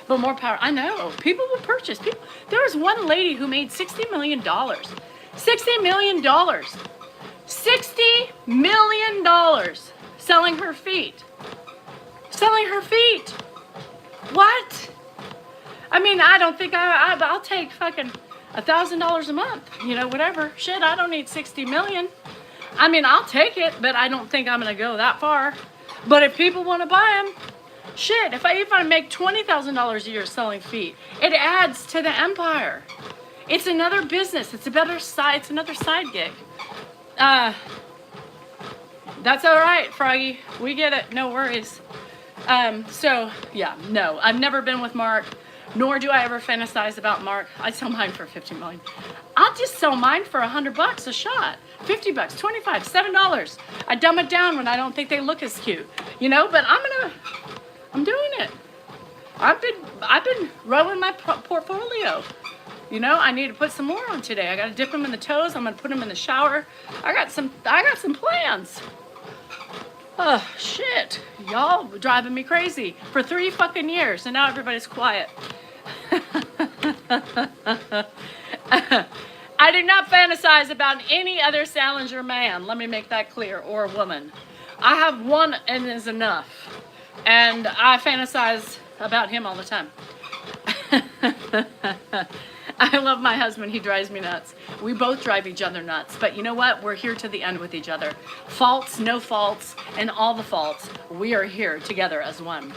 But more power. I know. People will purchase. There was one lady who made $60 million. $60 million. $60 million selling her feet. Selling her feet. What? I mean, I don't think I'll take fucking $1,000 a month, you know, whatever. Shit, I don't need 60 million. I mean, I'll take it, but I don't think I'm gonna go that far. But if people want to buy them, shit, if I make $20,000 a year selling feet, it adds to the empire. It's another business. It's another side gig. That's all right, Froggy. We get it. No worries. So yeah, no, I've never been with Mark. Nor do I ever fantasize about Mark. I sell mine for $50 million. I'll just sell mine for $100 a shot. $50, $25, $7. I dumb it down when I don't think they look as cute, you know. But I'm doing it. I've been growing my portfolio. You know, I need to put some more on today. I got to dip them in the toes. I'm gonna put them in the shower. I got some plans. Oh shit, y'all driving me crazy for 3 fucking years, and now everybody's quiet. I do not fantasize about any other Salinger man. Let me make that clear, or a woman. I have one and is enough, and I fantasize about him all the time. I love my husband. He drives me nuts. We both drive each other nuts. But you know what? We're here to the end with each other. Faults, no faults, and all the faults. We are here together as one.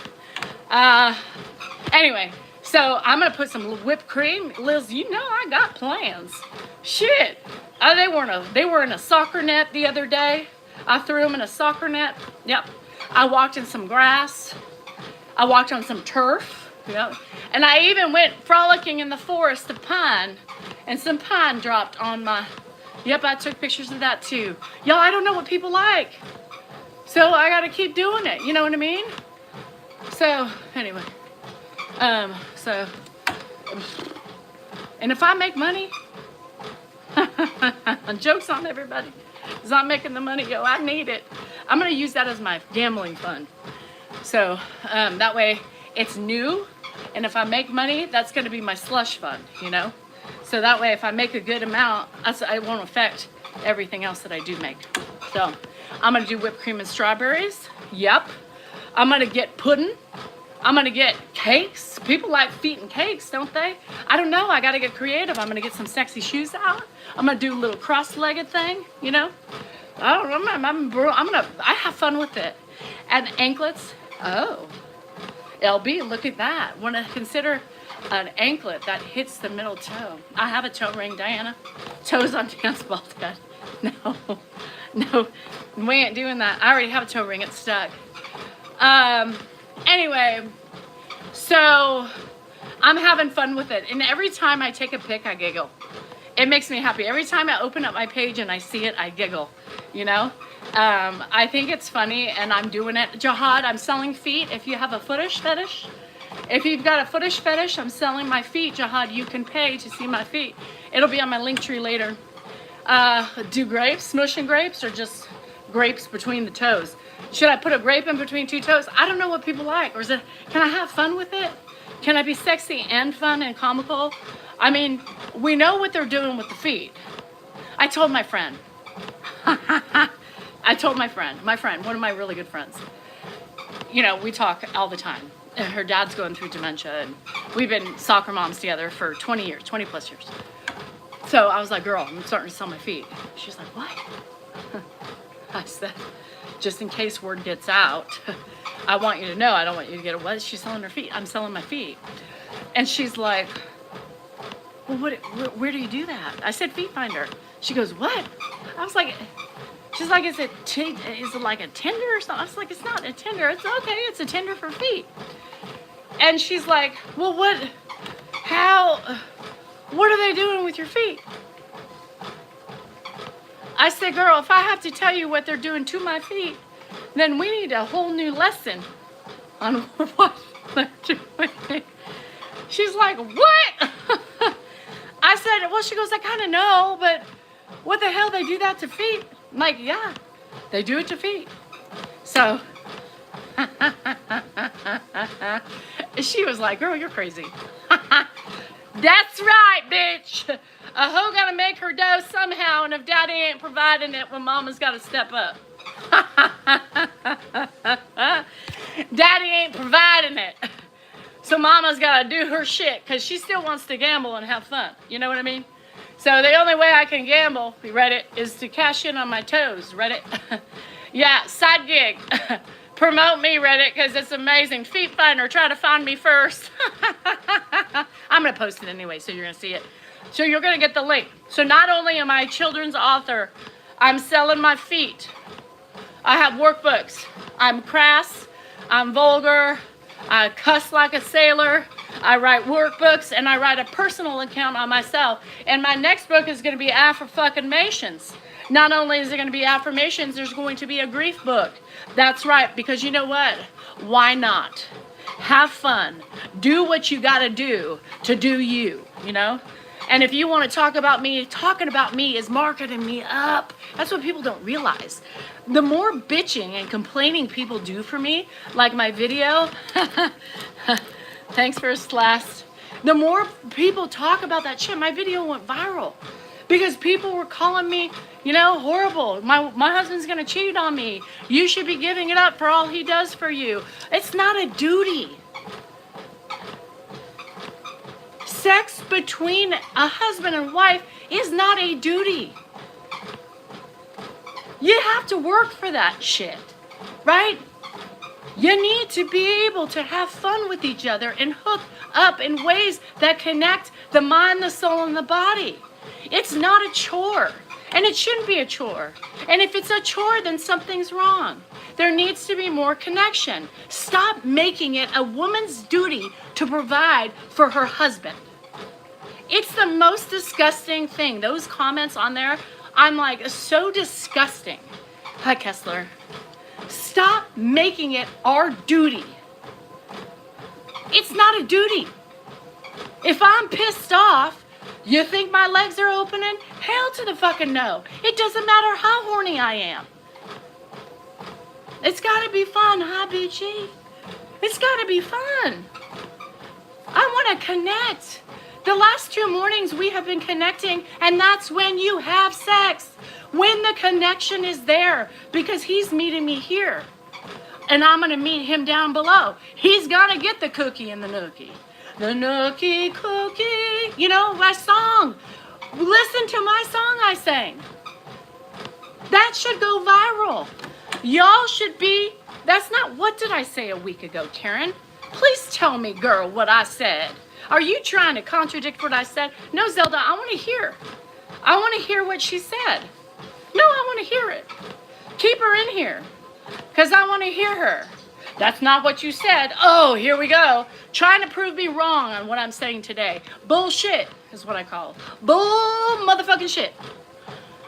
Anyway, so I'm going to put some whipped cream. Liz, you know I got plans. Shit. They were in a soccer net the other day. I threw them in a soccer net. Yep. I walked in some grass. I walked on some turf. Yep. And I even went frolicking in the forest of pine, and some pine dropped on my, yep, I took pictures of that too. Y'all, I don't know what people like, so I gotta keep doing it, you know what I mean? So, anyway, and if I make money, joke's on everybody, because I'm making the money go, I need it. I'm gonna use that as my gambling fund. So, that way it's new. And if I make money, that's going to be my slush fund, you know? So that way, if I make a good amount, it won't affect everything else that I do make. So I'm going to do whipped cream and strawberries. Yep. I'm going to get pudding. I'm going to get cakes. People like feet and cakes, don't they? I don't know. I got to get creative. I'm going to get some sexy shoes out. I'm going to do a little cross-legged thing, you know? I don't know. I have fun with it. And anklets. Oh. LB, look at that. Want to consider an anklet that hits the middle toe. I have a toe ring, Diana. Toes on dance ball, Dad. No, we ain't doing that. I already have a toe ring. It's stuck. Anyway, so I'm having fun with it. And every time I take a pic, I giggle. It makes me happy. Every time I open up my page and I see it, I giggle, you know? I think it's funny, and I'm doing it. Jihad, I'm selling feet. If you have a footish fetish, if you've got a footish fetish, I'm selling my feet. Jihad, you can pay to see my feet. It'll be on my link tree later. Do grapes, smushing grapes, or just grapes between the toes? Should I put a grape in between 2 toes? I don't know what people like. Or is it, can I have fun with it? Can I be sexy and fun and comical? I mean, we know what they're doing with the feet. I told my friend. one of my really good friends. you know, we talk all the time. And her dad's going through dementia, and we've been soccer moms together for 20 years, 20 plus years. So I was like, girl, I'm starting to sell my feet. She's like, what? I said, just in case word gets out, I want you to know, I don't want you to get a what? She's selling her feet. I'm selling my feet. And she's like, well, where do you do that? I said, Feet Finder. She goes, what? I was like, she's like, is it like a Tinder or something? I was like, it's not a Tinder. It's okay. It's a Tinder for feet. And she's like, well, what are they doing with your feet? I said, girl, if I have to tell you what they're doing to my feet, then we need a whole new lesson on what they're doing. She's like, what? I said, well, she goes, I kind of know, but what the hell, they do that to feet? I'm like, yeah, they do it to feet. So she was like, girl, you're crazy. That's right, bitch. A hoe gotta make her dough somehow, and if daddy ain't providing it, well, mama's gotta step up. Daddy ain't providing it. So mama's gotta do her shit, because she still wants to gamble and have fun. You know what I mean? So the only way I can gamble, you read it, is to cash in on my toes. Read it? Yeah, side gig. Promote me, Reddit, because it's amazing. Feet Finder, try to find me first. I'm going to post it anyway, so you're going to see it. So you're going to get the link. So not only am I a children's author, I'm selling my feet. I have workbooks. I'm crass. I'm vulgar. I cuss like a sailor. I write workbooks, and I write a personal account on myself. And my next book is going to be Afro-fucking-mations. Not only is it going to be affirmations, there's going to be a grief book. That's right, because you know what? Why not? Have fun. Do what you got to do you, you know? And if you want to talk about me, talking about me is marketing me up. That's what people don't realize. The more bitching and complaining people do for me, like my video, thanks first, last. The more people talk about that shit, my video went viral. Because people were calling me, you know, horrible. My husband's going to cheat on me. You should be giving it up for all he does for you. It's not a duty. Sex between a husband and wife is not a duty. You have to work for that shit, right? You need to be able to have fun with each other and hook up in ways that connect the mind, the soul, and the body. It's not a chore, and it shouldn't be a chore. And if it's a chore, then something's wrong. There needs to be more connection. Stop making it a woman's duty to provide for her husband. It's the most disgusting thing. Those comments on there, I'm like, so disgusting. Hi, Kessler. Stop making it our duty. It's not a duty. If I'm pissed off, you think my legs are opening? Hell to the fucking no. It doesn't matter how horny I am. It's gotta be fun, huh, BG? It's gotta be fun. I wanna connect. The last 2 mornings we have been connecting, and that's when you have sex. When the connection is there, because he's meeting me here. And I'm gonna meet him down below. He's gonna get the cookie and the nookie. The nookie cookie, you know, my song. Listen to my song I sang. That should go viral. Y'all should be, that's not, what did I say a week ago, Karen? Please tell me, girl, what I said. Are you trying to contradict what I said? No, Zelda, I want to hear. I want to hear what she said. No, I want to hear it. Keep her in here, because I want to hear her. That's not what you said. Oh, here we go. Trying to prove me wrong on what I'm saying today. Bullshit is what I call it. Bull motherfucking shit.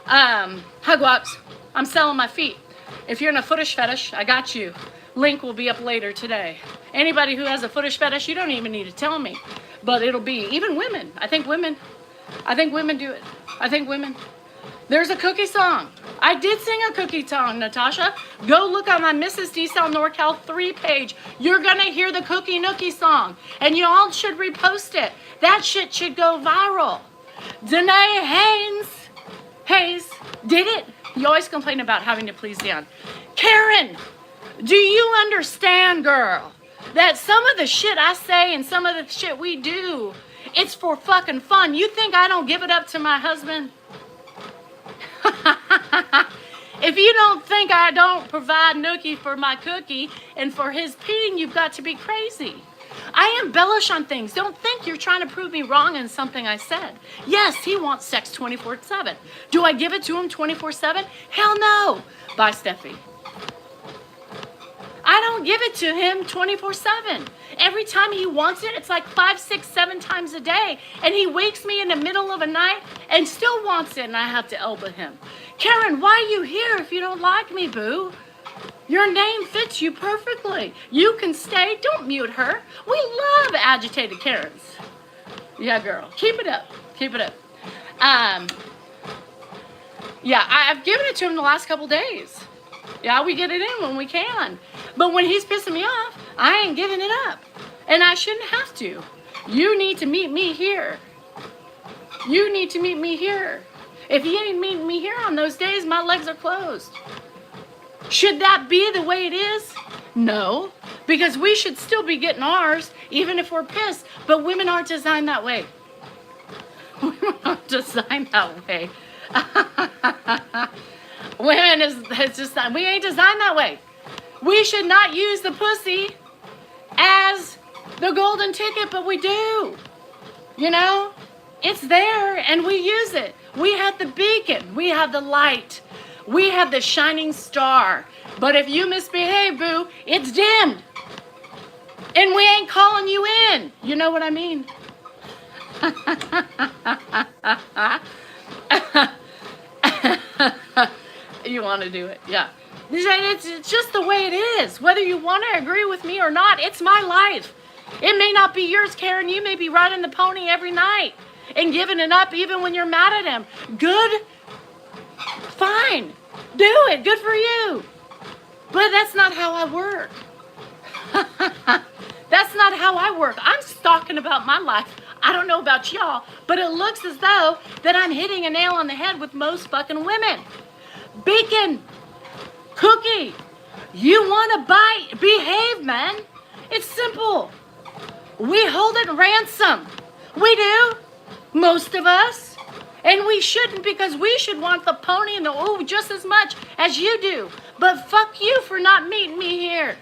Hugwalks. I'm selling my feet. If you're in a footish fetish, I got you. Link will be up later today. Anybody who has a footish fetish, you don't even need to tell me. But it'll be, even women. I think women do it. I think women. There's a cookie song. I did sing a cookie song, Natasha. Go look on my Mrs. D-Cell NorCal 3 page. You're going to hear the Cookie Nookie song. And you all should repost it. That shit should go viral. Danae Hayes did it. You always complain about having to please Dan. Karen, Do you understand, girl, that some of the shit I say and some of the shit we do, it's for fucking fun? You think I don't give it up to my husband? If you don't think I don't provide nookie for my cookie and for his peeing, you've got to be crazy. I embellish on things. Don't think you're trying to prove me wrong in something I said. Yes, he wants sex 24/7. Do I give it to him 24/7? Hell no. Bye, Steffi. I don't give it to him 24/7. Every time he wants it, it's like 5, 6, 7 times a day. And he wakes me in the middle of a night and still wants it, and I have to elbow him. Karen, why are you here if you don't like me, boo? Your name fits you perfectly. You can stay. Don't mute her. We love agitated Karens. Yeah, girl. Keep it up. Keep it up. Yeah, I've given it to him the last couple days. Yeah, we get it in when we can. But when he's pissing me off, I ain't giving it up. And I shouldn't have to. You need to meet me here. You need to meet me here. If you ain't meeting me here on those days, my legs are closed. Should that be the way it is? No. Because we should still be getting ours, even if we're pissed. But women aren't designed that way. Women aren't designed that way. Women it's just we ain't designed that way. We should not use the pussy as the golden ticket, but we do. You know? It's there and we use it. We have the beacon. We have the light. We have the shining star. But if you misbehave, boo, it's dimmed. And we ain't calling you in. You know what I mean? You want to do it, yeah. It's just the way it is. Whether you want to agree with me or not, it's my life. It may not be yours, Karen. You may be riding the pony every night and giving it up even when you're mad at him. Good. Fine. Do it. Good for you. But that's not how I work. That's not how I work. I'm talking about my life. I don't know about y'all, but it looks as though that I'm hitting a nail on the head with most fucking women. Beacon. Cookie. You want to bite? Behave, man. It's simple. We hold it ransom. We do. Most of us. And we shouldn't, because we should want the pony and the ooh just as much as you do. But fuck you for not meeting me here.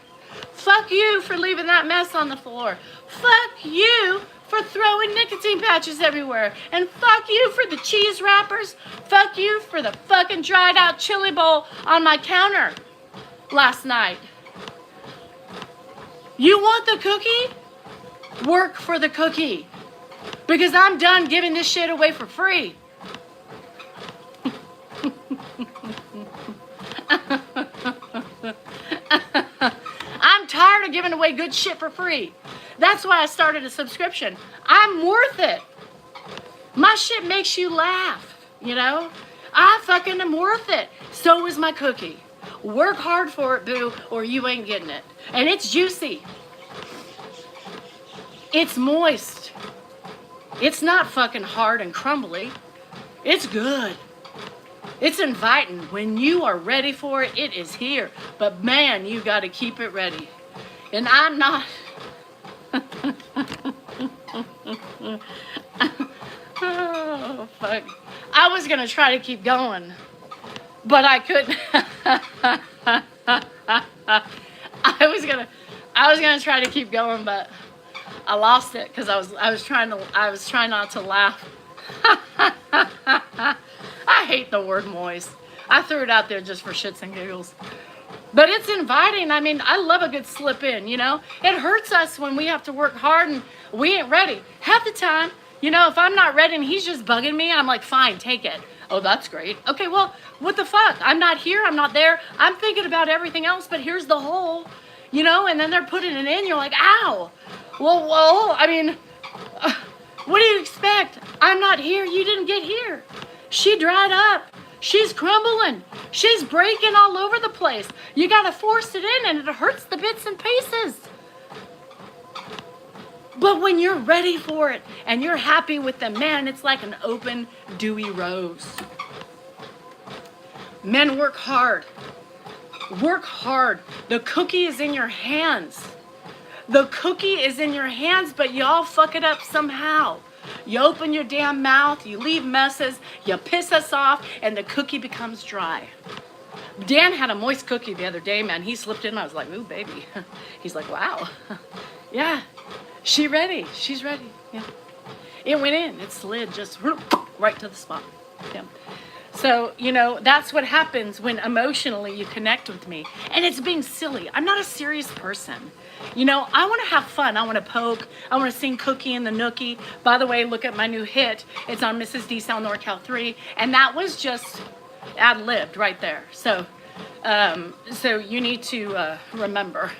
Fuck you for leaving that mess on the floor. Fuck you for throwing nicotine patches everywhere. And fuck you for the cheese wrappers. Fuck you for the fucking dried out chili bowl on my counter last night. You want the cookie? Work for the cookie. Because I'm done giving this shit away for free. I'm tired of giving away good shit for free. That's why I started a subscription. I'm worth it. My shit makes you laugh, you know? I fucking am worth it. So is my cookie. Work hard for it, boo, or you ain't getting it. And it's juicy. It's moist. It's not fucking hard and crumbly. It's good. It's inviting. When you are ready for it, it is here. But man, you got to keep it ready. And I'm not. Oh, fuck. I was going to try to keep going, but I couldn't. I was going to try to keep going, but I lost it because I was trying not to laugh. I hate the word moist. I threw it out there just for shits and giggles. But it's inviting. I mean, I love a good slip in, you know. It hurts us when we have to work hard and we ain't ready. Half the time, you know, if I'm not ready and he's just bugging me, I'm like, fine, take it. Oh, that's great. Okay, well, what the fuck? I'm not here. I'm not there. I'm thinking about everything else, but here's the hole, you know, and then they're putting it in. You're like, ow. Well, I mean, what do you expect? I'm not here. You didn't get here. She dried up. She's crumbling. She's breaking all over the place. You got to force it in and it hurts the bits and pieces. But when you're ready for it and you're happy with them, man, it's like an open, dewy rose. Men work hard. Work hard. The cookie is in your hands. The cookie is in your hands, but y'all fuck it up somehow. You open your damn mouth, you leave messes, you piss us off, and the cookie becomes dry. Dan had a moist cookie the other day, man. He slipped in. I was like, ooh, baby. He's like, wow. Yeah, she's ready. She's ready. Yeah. It went in. It slid just right to the spot. Yeah. So, you know, that's what happens when emotionally you connect with me. And it's being silly. I'm not a serious person. You know, I want to have fun. I want to poke. I want to sing Cookie in the Nookie. By the way, look at my new hit. It's on Mrs. D. Sal NorCal 3. And that was just ad-libbed right there. So you need to remember.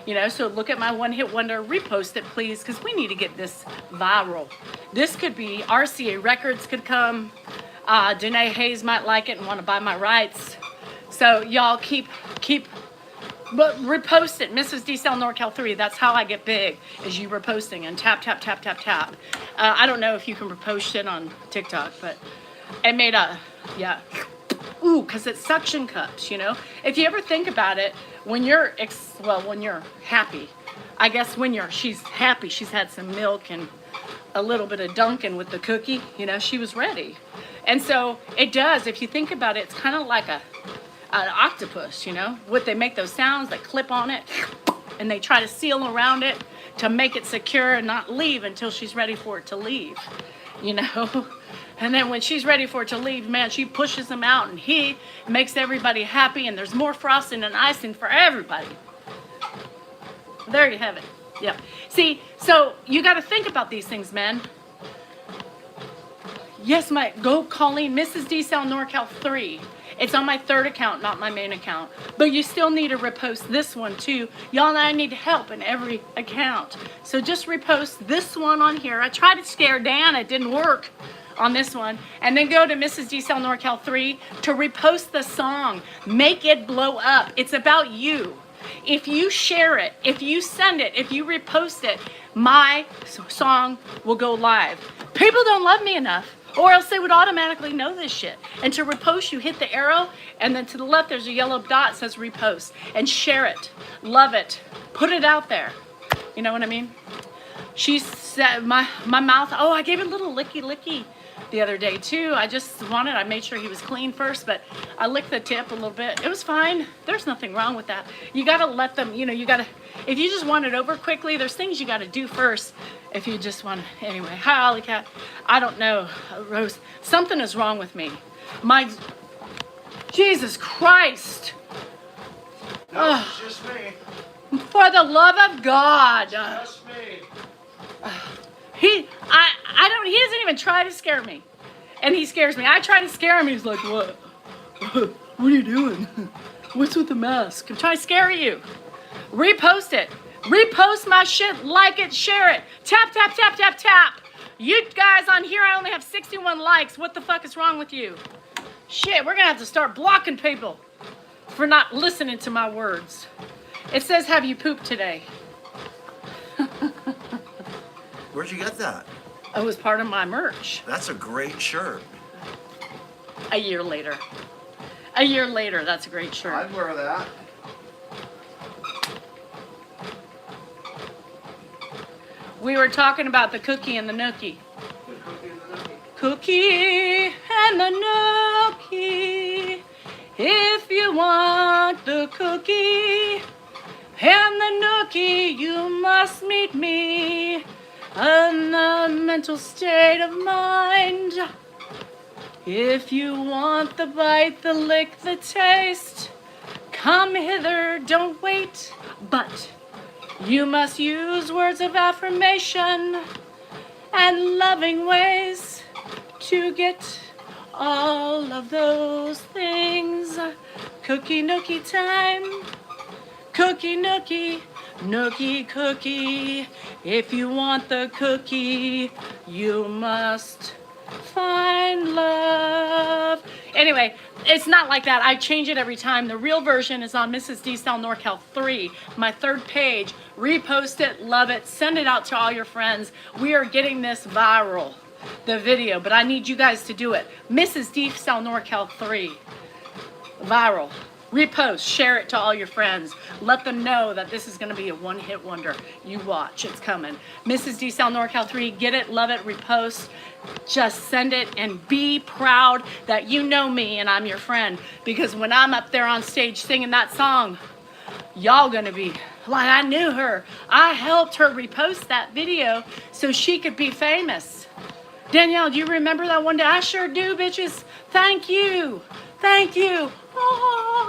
You know, so look at my one-hit wonder. Repost it, please, because we need to get this viral. This could be RCA Records could come. Danae Hayes might like it and want to buy my rights. So y'all keep, but repost it. Mrs. D. Sal NorCal 3. That's how I get big, is you reposting and tap, tap, tap, tap, tap. I don't know if you can repost it on TikTok, but it made yeah. Ooh, because it's suction cups, you know. If you ever think about it, when you're, when you're happy, I guess she's happy, she's had some milk and a little bit of Dunkin' with the cookie, you know, she was ready. And so it does, if you think about it, it's kind of like an octopus, you know. They make those sounds, they clip on it, and they try to seal around it to make it secure and not leave until she's ready for it to leave, you know. And then when she's ready for it to leave, man, she pushes them out and he makes everybody happy and there's more frosting and icing for everybody. There you have it. Yeah. See, so you got to think about these things, man. Yes, go Colleen, Mrs. D. Sal NorCal 3. It's on my third account, not my main account. But you still need to repost this one too. Y'all and I need help in every account. So just repost this one on here. I tried to scare Dan, it didn't work on this one. And then go to Mrs. D. Sal NorCal 3 to repost the song. Make it blow up. It's about you. If you share it, if you send it, if you repost it, my song will go live. People don't love me enough, or else they would automatically know this shit. And to repost, you hit the arrow, and then to the left there's a yellow dot that says repost. And share it. Love it. Put it out there. You know what I mean? She said, my mouth, oh, I gave it a little licky the other day too. I made sure he was clean first, but I licked the tip a little bit. It was fine. There's nothing wrong with that. You gotta let them, you know, if you just want it over quickly, there's things you gotta do first. If you just want, anyway. Hi, Ollie Cat. I don't know, Rose. Something is wrong with me. Jesus Christ. No, it's just me. For the love of God. It's just me. He doesn't even try to scare me. And he scares me. I try to scare him. He's like, what? What are you doing? What's with the mask? I'm trying to scare you. Repost it. Repost my shit. Like it. Share it. Tap, tap, tap, tap, tap. You guys on here, I only have 61 likes. What the fuck is wrong with you? Shit, we're going to have to start blocking people for not listening to my words. It says, have you pooped today? Where'd you get that? It was part of my merch. That's a great shirt. A year later. A year later, that's a great shirt. I'd wear that. We were talking about the cookie and the nookie. The cookie and the nookie. Cookie and the nookie. If you want the cookie and the nookie, you must meet me in the mental state of mind. If you want the bite, the lick, the taste, come hither, don't wait, but you must use words of affirmation and loving ways to get all of those things. Cookie nookie time. Cookie nookie. Nookie cookie. If you want the cookie, you must find love. Anyway, it's not like that. I change it every time. The real version is on Mrs. D. Sal NorCal 3, my third page. Repost it, love it, send it out to all your friends. We are getting this viral, the video, but I need you guys to do it. Mrs. D. Sal NorCal 3, viral. Repost, share it to all your friends. Let them know that this is going to be a one-hit wonder. You watch, it's coming. Mrs. D. Sal NorCal 3, get it, love it, repost. Just send it and be proud that you know me and I'm your friend. Because when I'm up there on stage singing that song, y'all gonna be like, I knew her. I helped her repost that video so she could be famous. Danielle, do you remember that one day? I sure do, bitches. Thank you. Thank you. Oh.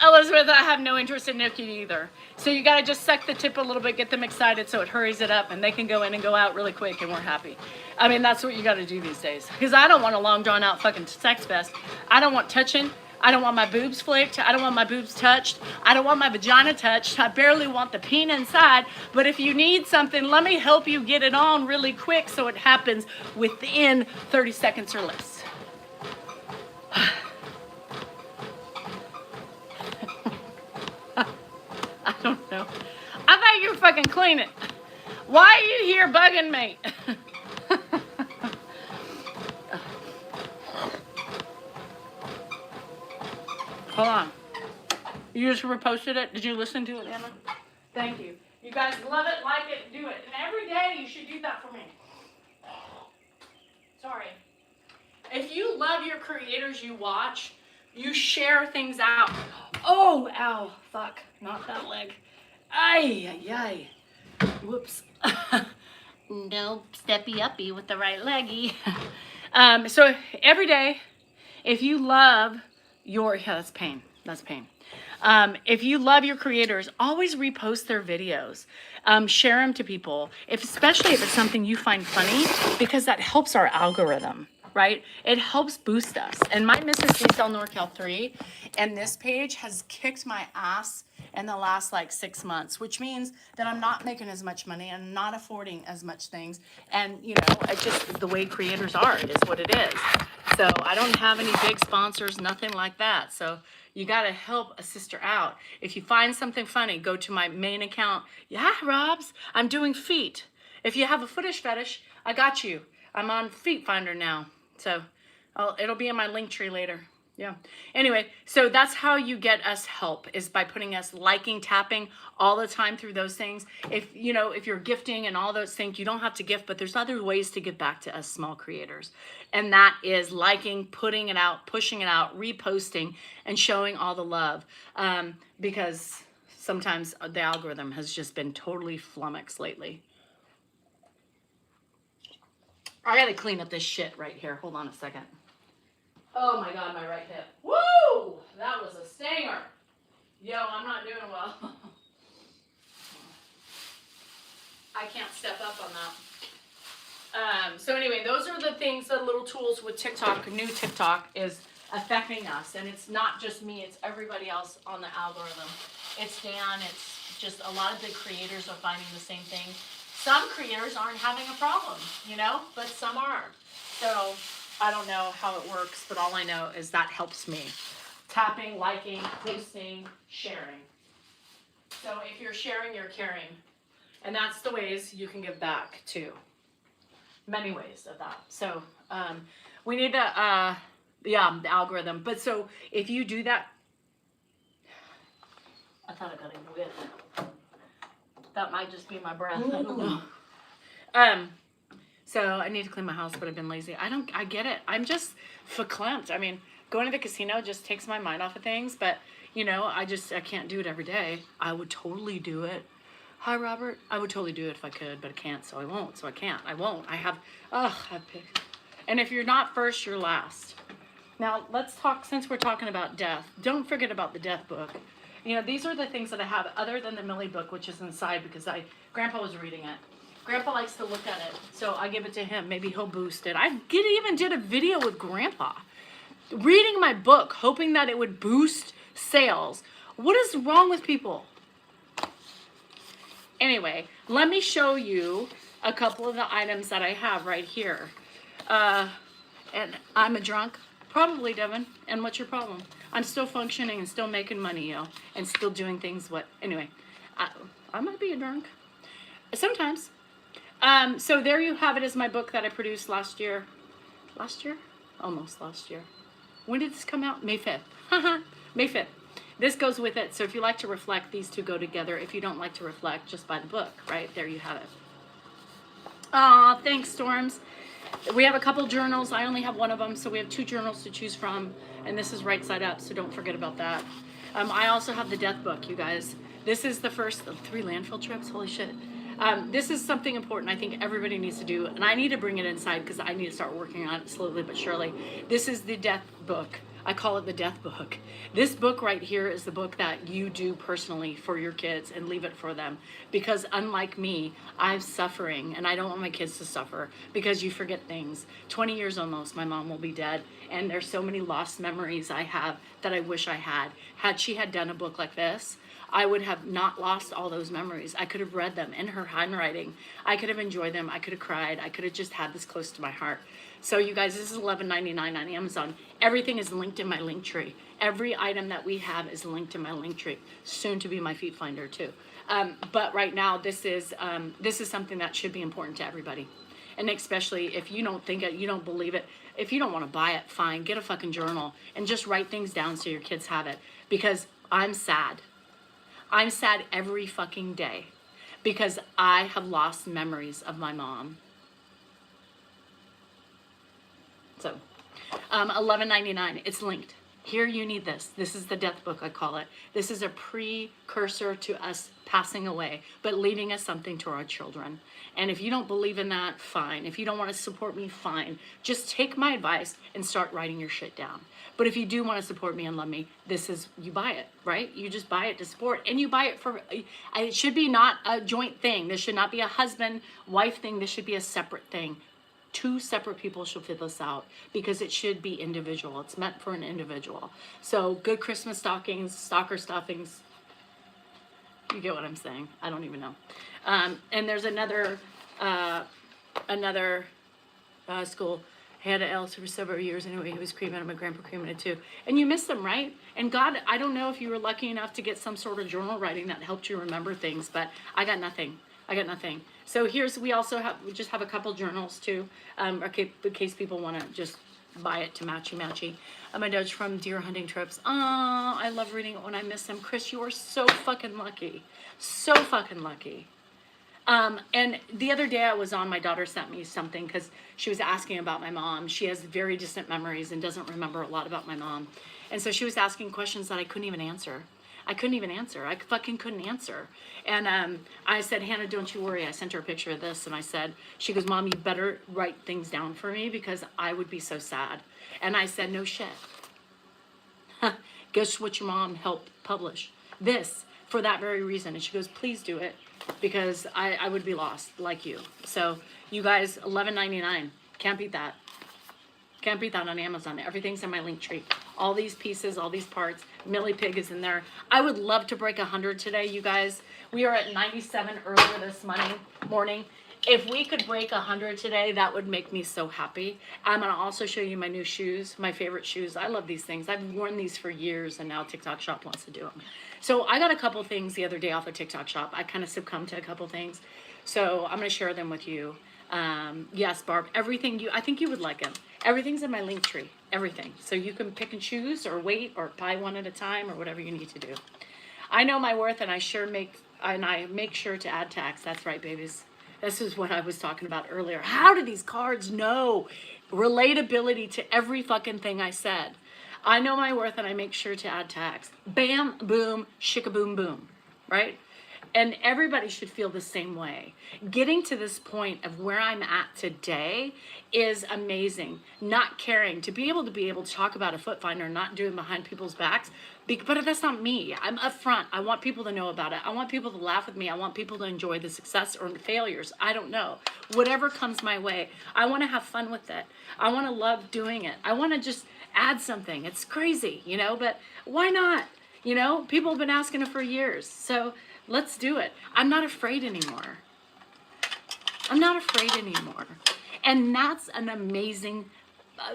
Elizabeth, I have no interest in Nikki either. So you got to just suck the tip a little bit, get them excited so it hurries it up and they can go in and go out really quick and we're happy. I mean, that's what you got to do these days. Because I don't want a long drawn out fucking sex fest. I don't want touching. I don't want my boobs flicked. I don't want my boobs touched. I don't want my vagina touched. I barely want the peen inside. But if you need something, let me help you get it on really quick so it happens within 30 seconds or less. I don't know. I thought you were fucking cleaning. Why are you here bugging me? Hold on. You just reposted it? Did you listen to it, Anna? Thank you. You guys love it, like it, do it. And every day you should do that for me. Sorry. If you love your creators you watch, you share things out. Oh, ow, fuck. Not that leg. Ay, ay, ay. Whoops. No steppy uppy with the right leggy. So every day, if you love your, yeah, that's pain. That's pain. If you love your creators, always repost their videos. Share them to people, especially if it's something you find funny, because that helps our algorithm, right? It helps boost us. And my Mrs. Diesel NorCal 3 and this page has kicked my ass in the last like 6 months, which means that I'm not making as much money and not affording as much things. And, you know, I just, the way creators are is what it is. So I don't have any big sponsors, nothing like that. So you got to help a sister out. If you find something funny, go to my main account. Yeah, Robs, I'm doing feet. If you have a footish fetish, I got you. I'm on Feet Finder now. So it'll be in my link tree later. Yeah. Anyway, so that's how you get us help, is by putting us liking, tapping all the time through those things. If, you know, if you're gifting and all those things, you don't have to gift, but there's other ways to give back to us small creators. And that is liking, putting it out, pushing it out, reposting, and showing all the love. Because sometimes the algorithm has just been totally flummoxed lately. I gotta clean up this shit right here. Hold on a second. Oh my God, my right hip. Woo! That was a stinger. Yo, I'm not doing well. I can't step up on that. So anyway, those are the things, the little tools with TikTok, new TikTok is affecting us. And it's not just me, it's everybody else on the algorithm. It's Dan, it's just a lot of the creators are finding the same thing. Some creators aren't having a problem, you know, but some are. So I don't know how it works, but all I know is that helps me. Tapping, liking, posting, sharing. So if you're sharing, you're caring. And that's the ways you can give back too. Many ways of that. So we need to, yeah, the algorithm. But so if you do that, I thought I got a whip. That might just be my breath. I don't know. So I need to clean my house, but I've been lazy. I get it. I'm just verklempt. I mean, going to the casino just takes my mind off of things, but you know, I can't do it every day. I would totally do it. Hi, Robert. I would totally do it if I could, but I can't, so I won't. So I can't. I won't. I have picked. And if you're not first, you're last. Now, let's talk, since we're talking about death, don't forget about the death book. You know, these are the things that I have other than the Millie book, which is inside because Grandpa was reading it. Grandpa likes to look at it, so I give it to him. Maybe he'll boost it. I even did a video with Grandpa reading my book, hoping that it would boost sales. What is wrong with people? Anyway, let me show you a couple of the items that I have right here. And I'm a drunk. Probably, Devin. And what's your problem? I'm still functioning and still making money, yo. And still doing things anyway. I might be a drunk. Sometimes. So there you have it, is my book that I produced last year. last year? Almost last year. When did this come out? May 5th. May 5th. This goes with it. So if you like to reflect, these two go together. If you don't like to reflect, just buy the book, right? There you have it. Aw, thanks, Storms. We have a couple journals. I only have one of them, so we have 2 journals to choose from. And this is right side up, so don't forget about that. I also have the death book, you guys. This is the first 3 landfill trips. Holy shit. This is something important I think everybody needs to do, and I need to bring it inside because I need to start working on it slowly but surely. This is the death book. I call it the death book. This book right here is the book that you do personally for your kids and leave it for them. Because unlike me, I'm suffering and I don't want my kids to suffer because you forget things. 20 years almost, my mom will be dead. And there's so many lost memories I have that I wish I had. Had she had done a book like this, I would have not lost all those memories. I could have read them in her handwriting. I could have enjoyed them. I could have cried. I could have just had this close to my heart. So you guys, this is $11.99 on Amazon. Everything is linked in my link tree. Every item that we have is linked in my link tree. Soon to be my feet finder too. But right now, this is something that should be important to everybody. And especially if you don't think it, you don't believe it. If you don't want to buy it, fine. Get a fucking journal and just write things down so your kids have it. Because I'm sad. I'm sad every fucking day because I have lost memories of my mom. So, $11.99. It's linked. Here you need this. This is the death book, I call it. This is a precursor to us passing away, but leaving us something to our children. And if you don't believe in that, fine. If you don't want to support me, fine. Just take my advice and start writing your shit down. But if you do want to support me and love me, this is, you buy it, right? You just buy it to support. And you buy it for, it should be not a joint thing. This should not be a husband-wife thing. This should be a separate thing. 2 separate people should fill this out because it should be individual. It's meant for an individual. So good Christmas stockings, stalker stuffings. You get what I'm saying? I don't even know. And there's another school. I had an Ellis for several years anyway. He was cremated. My grandpa cremated too. And you miss them, right? And God, I don't know if you were lucky enough to get some sort of journal writing that helped you remember things, but I got nothing. So we just have a couple journals too, in case people want to just buy it to matchy. My dad's from deer hunting trips. Oh, I love reading it when I miss them. Chris, you are so fucking lucky. So fucking lucky. And the other day I was on, my daughter sent me something because she was asking about my mom. She has very distant memories and doesn't remember a lot about my mom. And so she was asking questions that I couldn't even answer. I fucking couldn't answer. And I said, Hannah, don't you worry. I sent her a picture of this. And I said, she goes, Mom, you better write things down for me because I would be so sad. And I said, no shit. Guess what your mom helped publish? This, for that very reason. And she goes, please do it because I would be lost like you. So you guys, $11.99. Can't beat that. Can't beat that on Amazon. Everything's in my link tree. All these pieces, all these parts. Millie Pig is in there. I would love to break 100 today, you guys. We are at 97 earlier this morning. If we could break 100 today, that would make me so happy. I'm going to also show you my new shoes, my favorite shoes. I love these things. I've worn these for years, and now TikTok Shop wants to do them. So I got a couple things the other day off of TikTok Shop. I kind of succumbed to a couple things. So I'm going to share them with you. Yes, Barb, I think you would like them. Everything's in my link tree, everything. So you can pick and choose or wait or buy one at a time or whatever you need to do. I know my worth and I make sure to add tax. That's right, babies. This is what I was talking about earlier. How do these cards know relatability to every fucking thing I said? I know my worth and I make sure to add tax. Bam, boom, shika-boom, boom, right? And everybody should feel the same way. Getting to this point of where I'm at today is amazing. Not caring, to be able to talk about a foot finder, not doing behind people's backs, but that's not me. I'm upfront. I want people to know about it. I want people to laugh with me. I want people to enjoy the success or the failures. I don't know. Whatever comes my way, I want to have fun with it. I want to love doing it. I want to just add something. It's crazy, but why not? People have been asking it for years. So let's do it. I'm not afraid anymore. And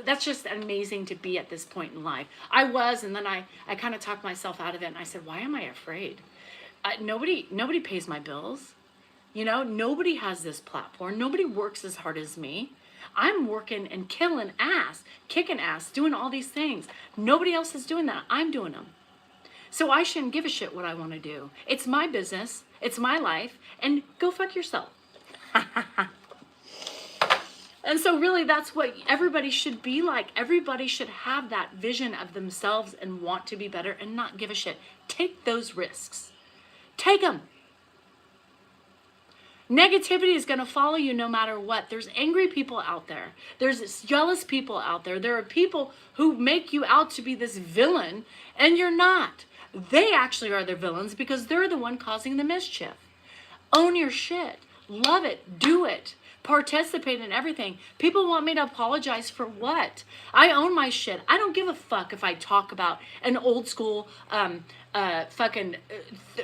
that's just amazing to be at this point in life. I was, and then I kind of talked myself out of it, and I said, why am I afraid? Nobody pays my bills. Nobody has this platform. Nobody works as hard as me. I'm working and killing ass, kicking ass, doing all these things. Nobody else is doing that. I'm doing them. So I shouldn't give a shit what I want to do. It's my business. It's my life. And go fuck yourself. And so really that's what everybody should be like. Everybody should have that vision of themselves and want to be better and not give a shit. Take those risks. Take them. Negativity is going to follow you no matter what. There's angry people out there. There's jealous people out there. There are people who make you out to be this villain, and you're not. They actually are the villains because they're the one causing the mischief. Own your shit. Love it. Do it. Participate in everything. People want me to apologize for what? I own my shit. I don't give a fuck if I talk about an old school fucking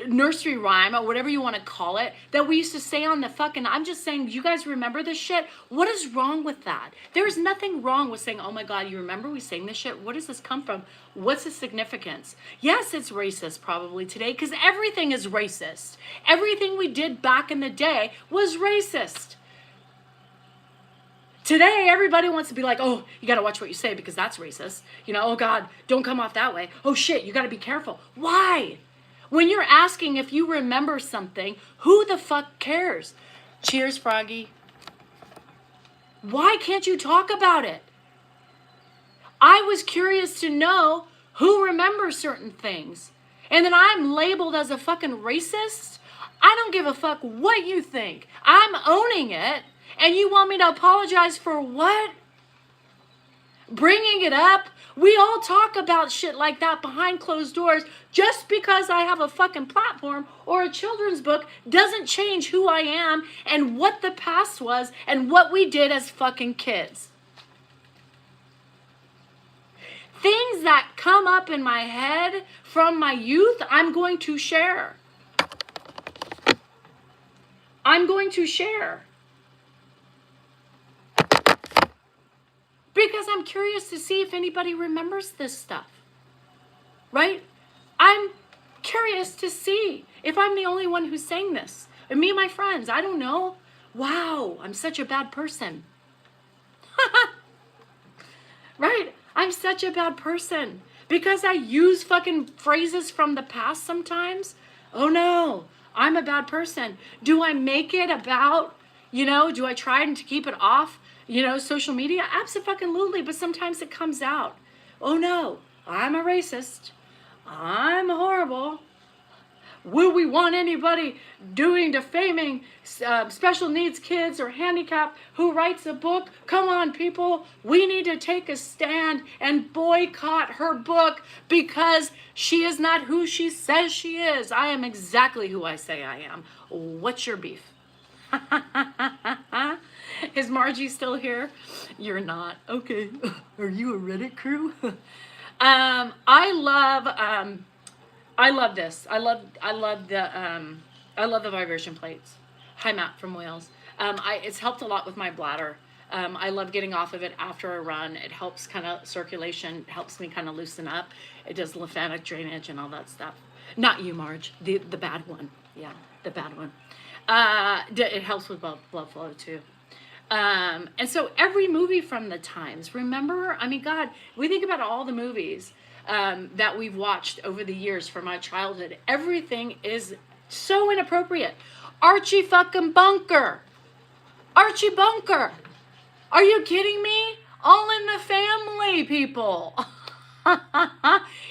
nursery rhyme or whatever you want to call it that we used to say on the fucking, I'm just saying, you guys remember this shit? What is wrong with that? There's nothing wrong with saying, oh my God, you remember we sang this shit? What does this come from? What's the significance? Yes, it's racist probably today because everything is racist. Everything we did back in the day was racist. Today, everybody wants to be like, oh, you got to watch what you say because that's racist. You know, oh God, don't come off that way. Oh shit, you got to be careful. Why? When you're asking if you remember something, who the fuck cares? Cheers, Froggy. Why can't you talk about it? I was curious to know who remembers certain things. And then I'm labeled as a fucking racist? I don't give a fuck what you think. I'm owning it. And you want me to apologize for what? Bringing it up? We all talk about shit like that behind closed doors. Just because I have a fucking platform or a children's book doesn't change who I am and what the past was and what we did as fucking kids. Things that come up in my head from my youth, I'm going to share. I'm going to share. Because I'm curious to see if anybody remembers this stuff, right? I'm curious to see if I'm the only one who's saying this. And me and my friends, I don't know. Wow, I'm such a bad person. Right? I'm such a bad person. Because I use fucking phrases from the past sometimes. Oh no, I'm a bad person. Do I make it about, do I try to keep it off? Social media? Absolutely, but sometimes it comes out. Oh no, I'm a racist. I'm horrible. Will we want anybody defaming special needs kids or handicapped who writes a book? Come on, people. We need to take a stand and boycott her book because she is not who she says she is. I am exactly who I say I am. What's your beef? Is Margie still here? You're not. Okay. Are you a Reddit crew? I love this. I love the vibration plates. Hi, Matt from Wales. It's helped a lot with my bladder. I love getting off of it after a run. It helps kind of circulation, helps me kind of loosen up. It does lymphatic drainage and all that stuff. Not you, Marge. The bad one. Yeah, the bad one. It helps with blood flow too. And so every movie from the times, remember, God, we think about all the movies that we've watched over the years from my childhood. Everything is so inappropriate. Archie fucking Bunker. Archie Bunker. Are you kidding me? All in the Family, people.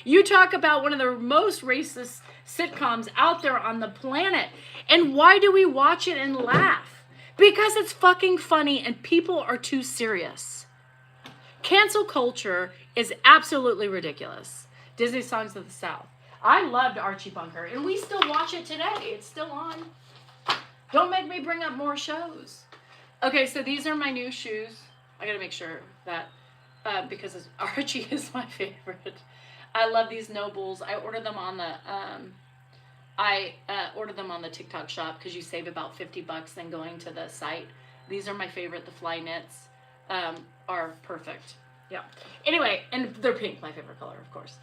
You talk about one of the most racist sitcoms out there on the planet. And why do we watch it and laugh? Because it's fucking funny and people are too serious. Cancel culture is absolutely ridiculous. Disney Songs of the South. I loved Archie Bunker and we still watch it today. It's still on. Don't make me bring up more shows. Okay, so these are my new shoes. I gotta make sure that, because Archie is my favorite. I love these Nobles. I ordered them on the, ordered them on the TikTok shop because you save about $50 then going to the site. These are my favorite. The fly knits are perfect. Yeah. Anyway, and they're pink, my favorite color, of course.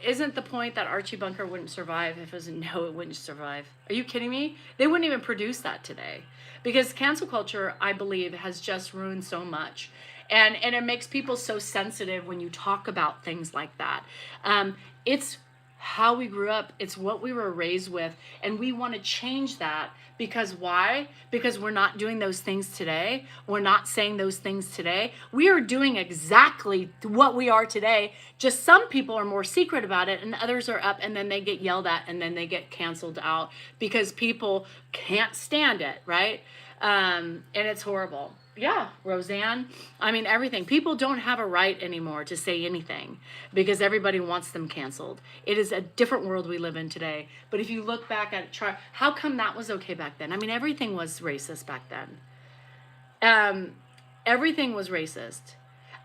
Isn't the point that Archie Bunker wouldn't survive if it was no, it wouldn't survive? Are you kidding me? They wouldn't even produce that today, because cancel culture, I believe, has just ruined so much, and it makes people so sensitive when you talk about things like that. It's how we grew up, it's what we were raised with, and we want to change that. Because why? Because we're not doing those things today. We're not saying those things today. We are doing exactly what we are today. Just some people are more secret about it and others are up, and then they get yelled at and then they get canceled out because people can't stand it, right? And it's horrible. Yeah, Roseanne. I mean, everything. People don't have a right anymore to say anything because everybody wants them canceled. It is a different world we live in today. But if you look back at it, how come that was okay back then? I mean, everything was racist back then. Everything was racist.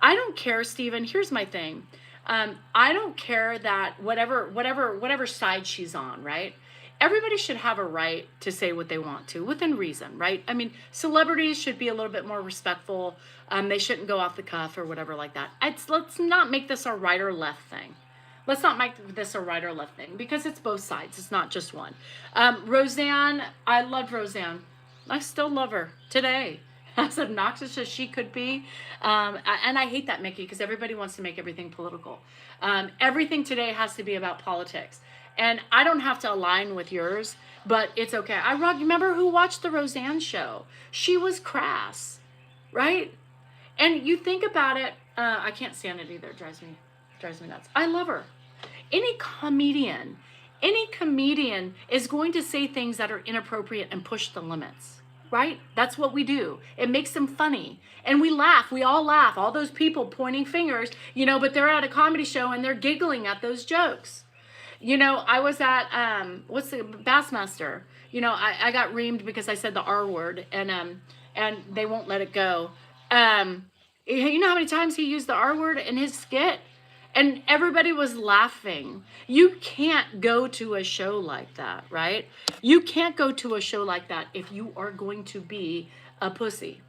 I don't care, Stephen. Here's my thing. I don't care that whatever side she's on, right? Everybody should have a right to say what they want to within reason, right? I mean, celebrities should be a little bit more respectful. They shouldn't go off the cuff or whatever like that. Let's not make this a right or left thing. Let's not make this a right or left thing because it's both sides. It's not just one. Roseanne, I loved Roseanne. I still love her today. As obnoxious as she could be. And I hate that, Mickey, because everybody wants to make everything political. Everything today has to be about politics. And I don't have to align with yours, but it's okay. I remember who watched the Roseanne show. She was crass, right? And you think about it, I can't stand it either. It drives me nuts. I love her. Any comedian is going to say things that are inappropriate and push the limits. Right? That's what we do. It makes them funny. And we laugh. We all laugh. All those people pointing fingers, but they're at a comedy show and they're giggling at those jokes. I was at, what's the Bassmaster? I got reamed because I said the R word and they won't let it go. You know how many times he used the R word in his skit? And everybody was laughing. You can't go to a show like that, right? You can't go to a show like that if you are going to be a pussy.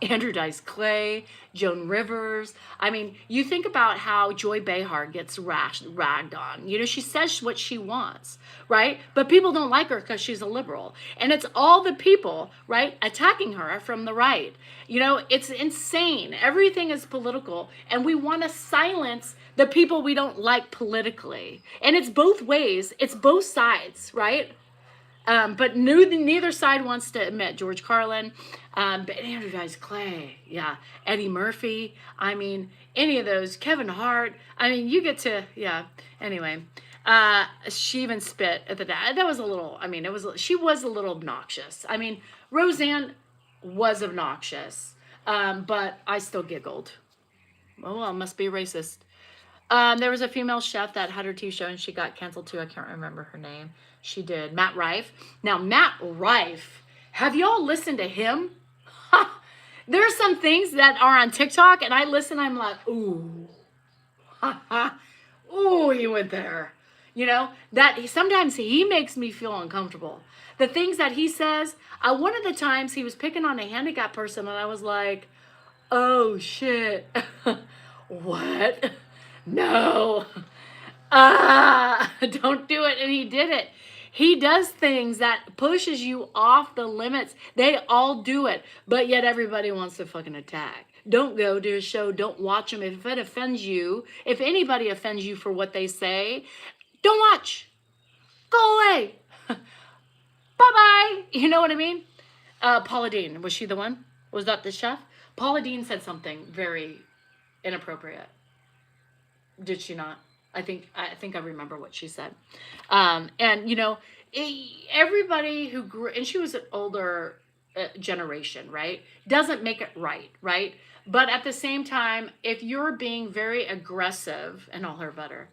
Andrew Dice Clay, Joan Rivers. I mean, you think about how Joy Behar gets ragged on. She says what she wants, right? But people don't like her because she's a liberal. And it's all the people, right, attacking her from the right. It's insane. Everything is political. And we want to silence the people we don't like politically. And it's both ways. It's both sides, right? But neither side wants to admit. George Carlin, but Andrew Dice Clay, yeah, Eddie Murphy. I mean, any of those, Kevin Hart. I mean, you get to, yeah. Anyway, she even spit at the dad. That was a little. I mean, she was a little obnoxious. I mean, Roseanne was obnoxious, but I still giggled. Oh well, must be racist. There was a female chef that had her TV show and she got canceled too. I can't remember her name. She did. Matt Rife. Now, Matt Rife, have y'all listened to him? There are some things that are on TikTok and I listen, I'm like, ooh. Ooh, he went there. Sometimes he makes me feel uncomfortable. The things that he says, one of the times he was picking on a handicapped person and I was like, oh shit. What? No. Don't do it. And he did it. He does things that pushes you off the limits. They all do it. But yet everybody wants to fucking attack. Don't go to a show. Don't watch them. If it offends you, if anybody offends you for what they say, don't watch. Go away. Bye-bye. You know what I mean? Paula Deen. Was she the one? Was that the chef? Paula Deen said something very inappropriate. Did she not? I think I remember what she said. And everybody who grew, and she was an older generation, right? Doesn't make it right? But at the same time, if you're being very aggressive, and I'll hear better,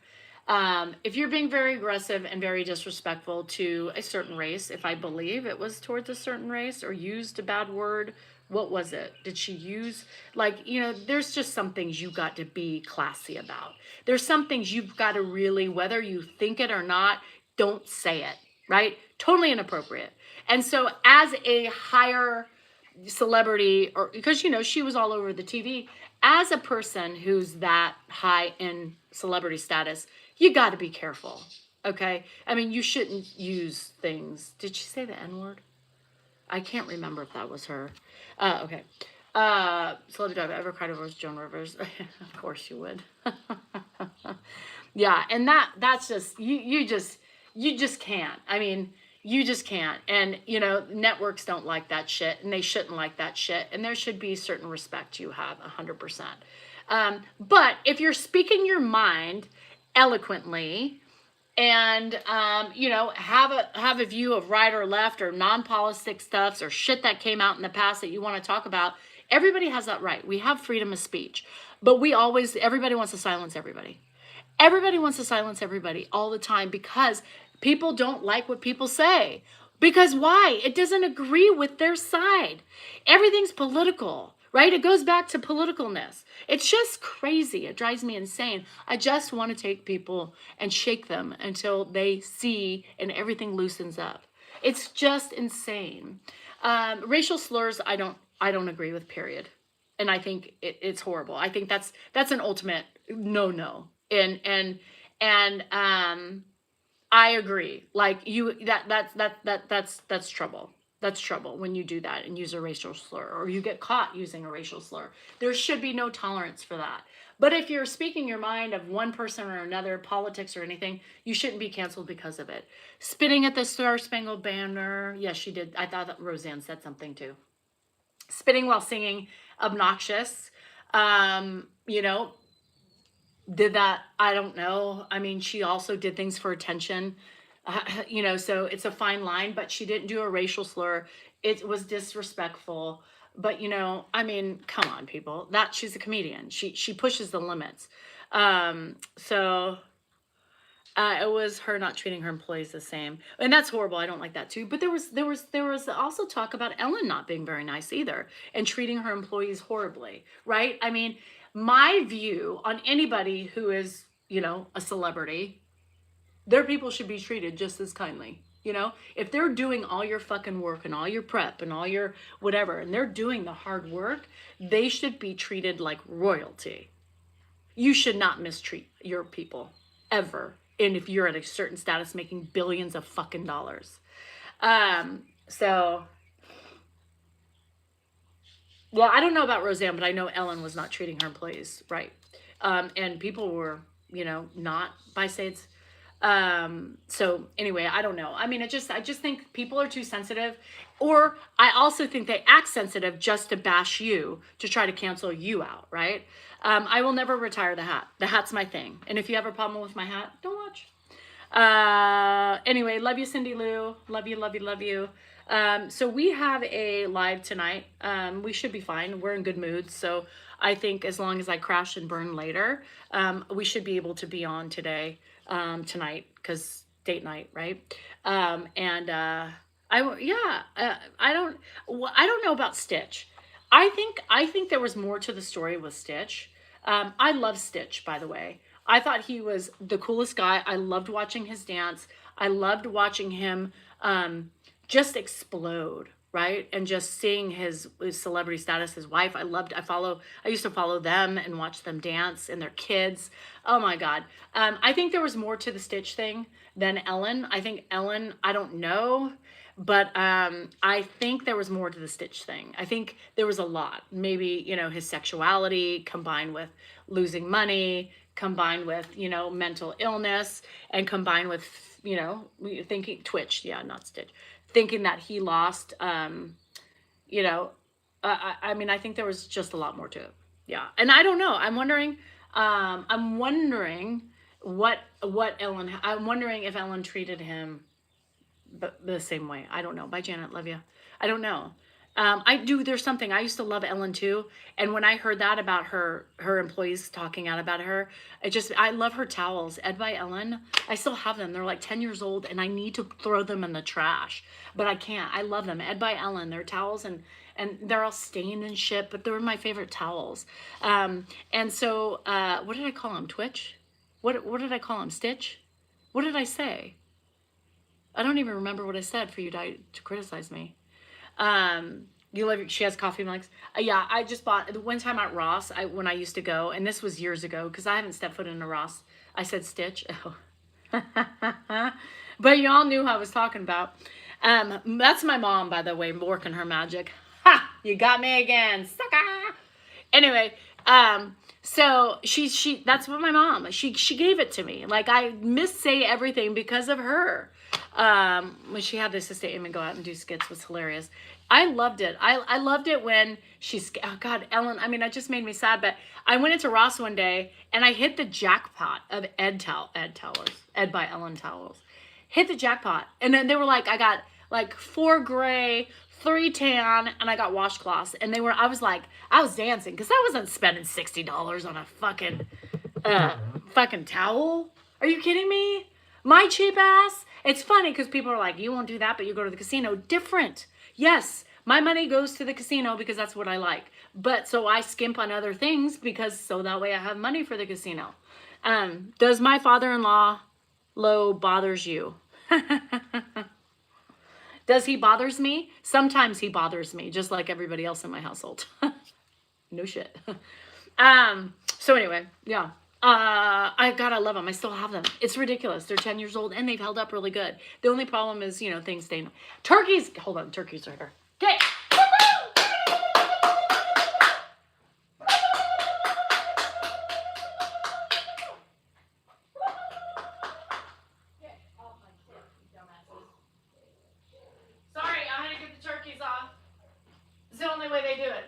if you're being very aggressive and very disrespectful to a certain race, if I believe it was towards a certain race or used a bad word, what was it? Did she use, there's just some things you got to be classy about. There's some things you've got to really, whether you think it or not, don't say it, right? Totally inappropriate. And so as a higher celebrity, or because she was all over the TV. As a person who's that high in celebrity status, you got to be careful. Okay, I mean, you shouldn't use things. Did she say the N-word? I can't remember if that was her. Okay. Celebrity I've ever cried over is Joan Rivers. Of course you would. Yeah, and that's just you just can't. I mean, you just can't. And networks don't like that shit, and they shouldn't like that shit. And there should be certain respect you have 100%. But if you're speaking your mind eloquently, and have a view of right or left or non-politic stuffs or shit that came out in the past that you want to talk about, everybody has that right. We have freedom of speech, but everybody wants to silence everybody. Everybody wants to silence everybody all the time because people don't like what people say. Because why? It doesn't agree with their side. Everything's political, right? It goes back to politicalness. It's just crazy. It drives me insane. I just want to take people and shake them until they see and everything loosens up. It's just insane. Racial slurs, I don't agree with, period. And I think it's horrible. I think that's an ultimate no. And I agree. Like that's trouble. That's trouble when you do that and use a racial slur, or you get caught using a racial slur. There should be no tolerance for that. But if you're speaking your mind of one person or another, politics or anything, you shouldn't be canceled because of it. Spitting at the Star Spangled Banner. Yes, she did. I thought that Roseanne said something too. Spitting while singing, obnoxious. Did that, I don't know. I mean, she also did things for attention, so it's a fine line, but she didn't do a racial slur. It was disrespectful. But, I mean, come on, people. She's a comedian. She pushes the limits. So it was her not treating her employees the same. And that's horrible. I don't like that too. But there was also talk about Ellen not being very nice either and treating her employees horribly, right? I mean, my view on anybody who is, a celebrity, their people should be treated just as kindly. If they're doing all your fucking work and all your prep and all your whatever, and they're doing the hard work, they should be treated like royalty. You should not mistreat your people ever. And if you're at a certain status making billions of fucking dollars. Well, I don't know about Roseanne, but I know Ellen was not treating her employees right. And people were, not by states. So anyway, I don't know. I mean, I just think people are too sensitive, or I also think they act sensitive just to bash you, to try to cancel you out, right? I will never retire the hat. The hat's my thing. And if you have a problem with my hat, don't watch. Anyway, love you, Cindy Lou. Love you, love you, love you. So we have a live tonight. We should be fine. We're in good moods. So I think as long as I crash and burn later, we should be able to be on today, tonight, because date night, right? I don't know about Stitch. I think there was more to the story with Stitch. I love Stitch, by the way. I thought he was the coolest guy. I loved watching his dance. I loved watching him just explode, right? And just seeing his celebrity status, his wife. I used to follow them and watch them dance, and their kids. Oh my God. I think there was more to the Stitch thing than Ellen. I think Ellen, I don't know, but I think there was more to the Stitch thing. I think there was a lot. Maybe, his sexuality combined with losing money, combined with, mental illness, and combined with, thinking Twitch. Yeah, not Stitch. Thinking that he lost, I mean, I think there was just a lot more to it. Yeah. And I don't know. I'm wondering what Ellen, I'm wondering if Ellen treated him the same way. I don't know. Bye, Janet. Love you. I don't know. There's something. I used to love Ellen too. And when I heard that about her employees talking out about her, I love her towels. Ed by Ellen. I still have them. They're like 10 years old and I need to throw them in the trash, but I can't. I love them. Ed by Ellen. They're towels and they're all stained and shit, but they're my favorite towels. And so, what did I call them? Twitch? What did I call them? Stitch? What did I say? I don't even remember what I said for you to criticize me. She has coffee mugs. Yeah, I just bought one time at Ross. When I used to go, and this was years ago because I haven't stepped foot in a Ross. I said Stitch. Oh. But y'all knew who I was talking about. That's my mom, by the way, working her magic. Ha! You got me again, sucker. Anyway, so that's what my mom. She gave it to me. Like I missay everything because of her. When she had this statement go out and do skits was hilarious. I loved it. I loved it when oh God, Ellen, I mean, it just made me sad, but I went into Ross one day and I hit the jackpot of Ed towels, Ed by Ellen towels. Hit the jackpot. And then they were like, I got like 4 gray, 3 tan, and I got washcloths. And I was dancing because I wasn't spending $60 on a fucking towel. Are you kidding me? My cheap ass. It's funny because people are like, you won't do that, but you go to the casino. Different. Yes, my money goes to the casino because that's what I like. But so I skimp on other things so that way I have money for the casino. Does my father-in-law bothers you? Does he bothers me? Sometimes he bothers me, just like everybody else in my household. No shit. So anyway, yeah. I love them. I still have them. It's ridiculous. They're 10 years old and they've held up really good. The only problem is, things stay. Turkeys. Hold on. Turkeys are here. Okay. Sorry, I had to get the turkeys off. It's the only way they do it.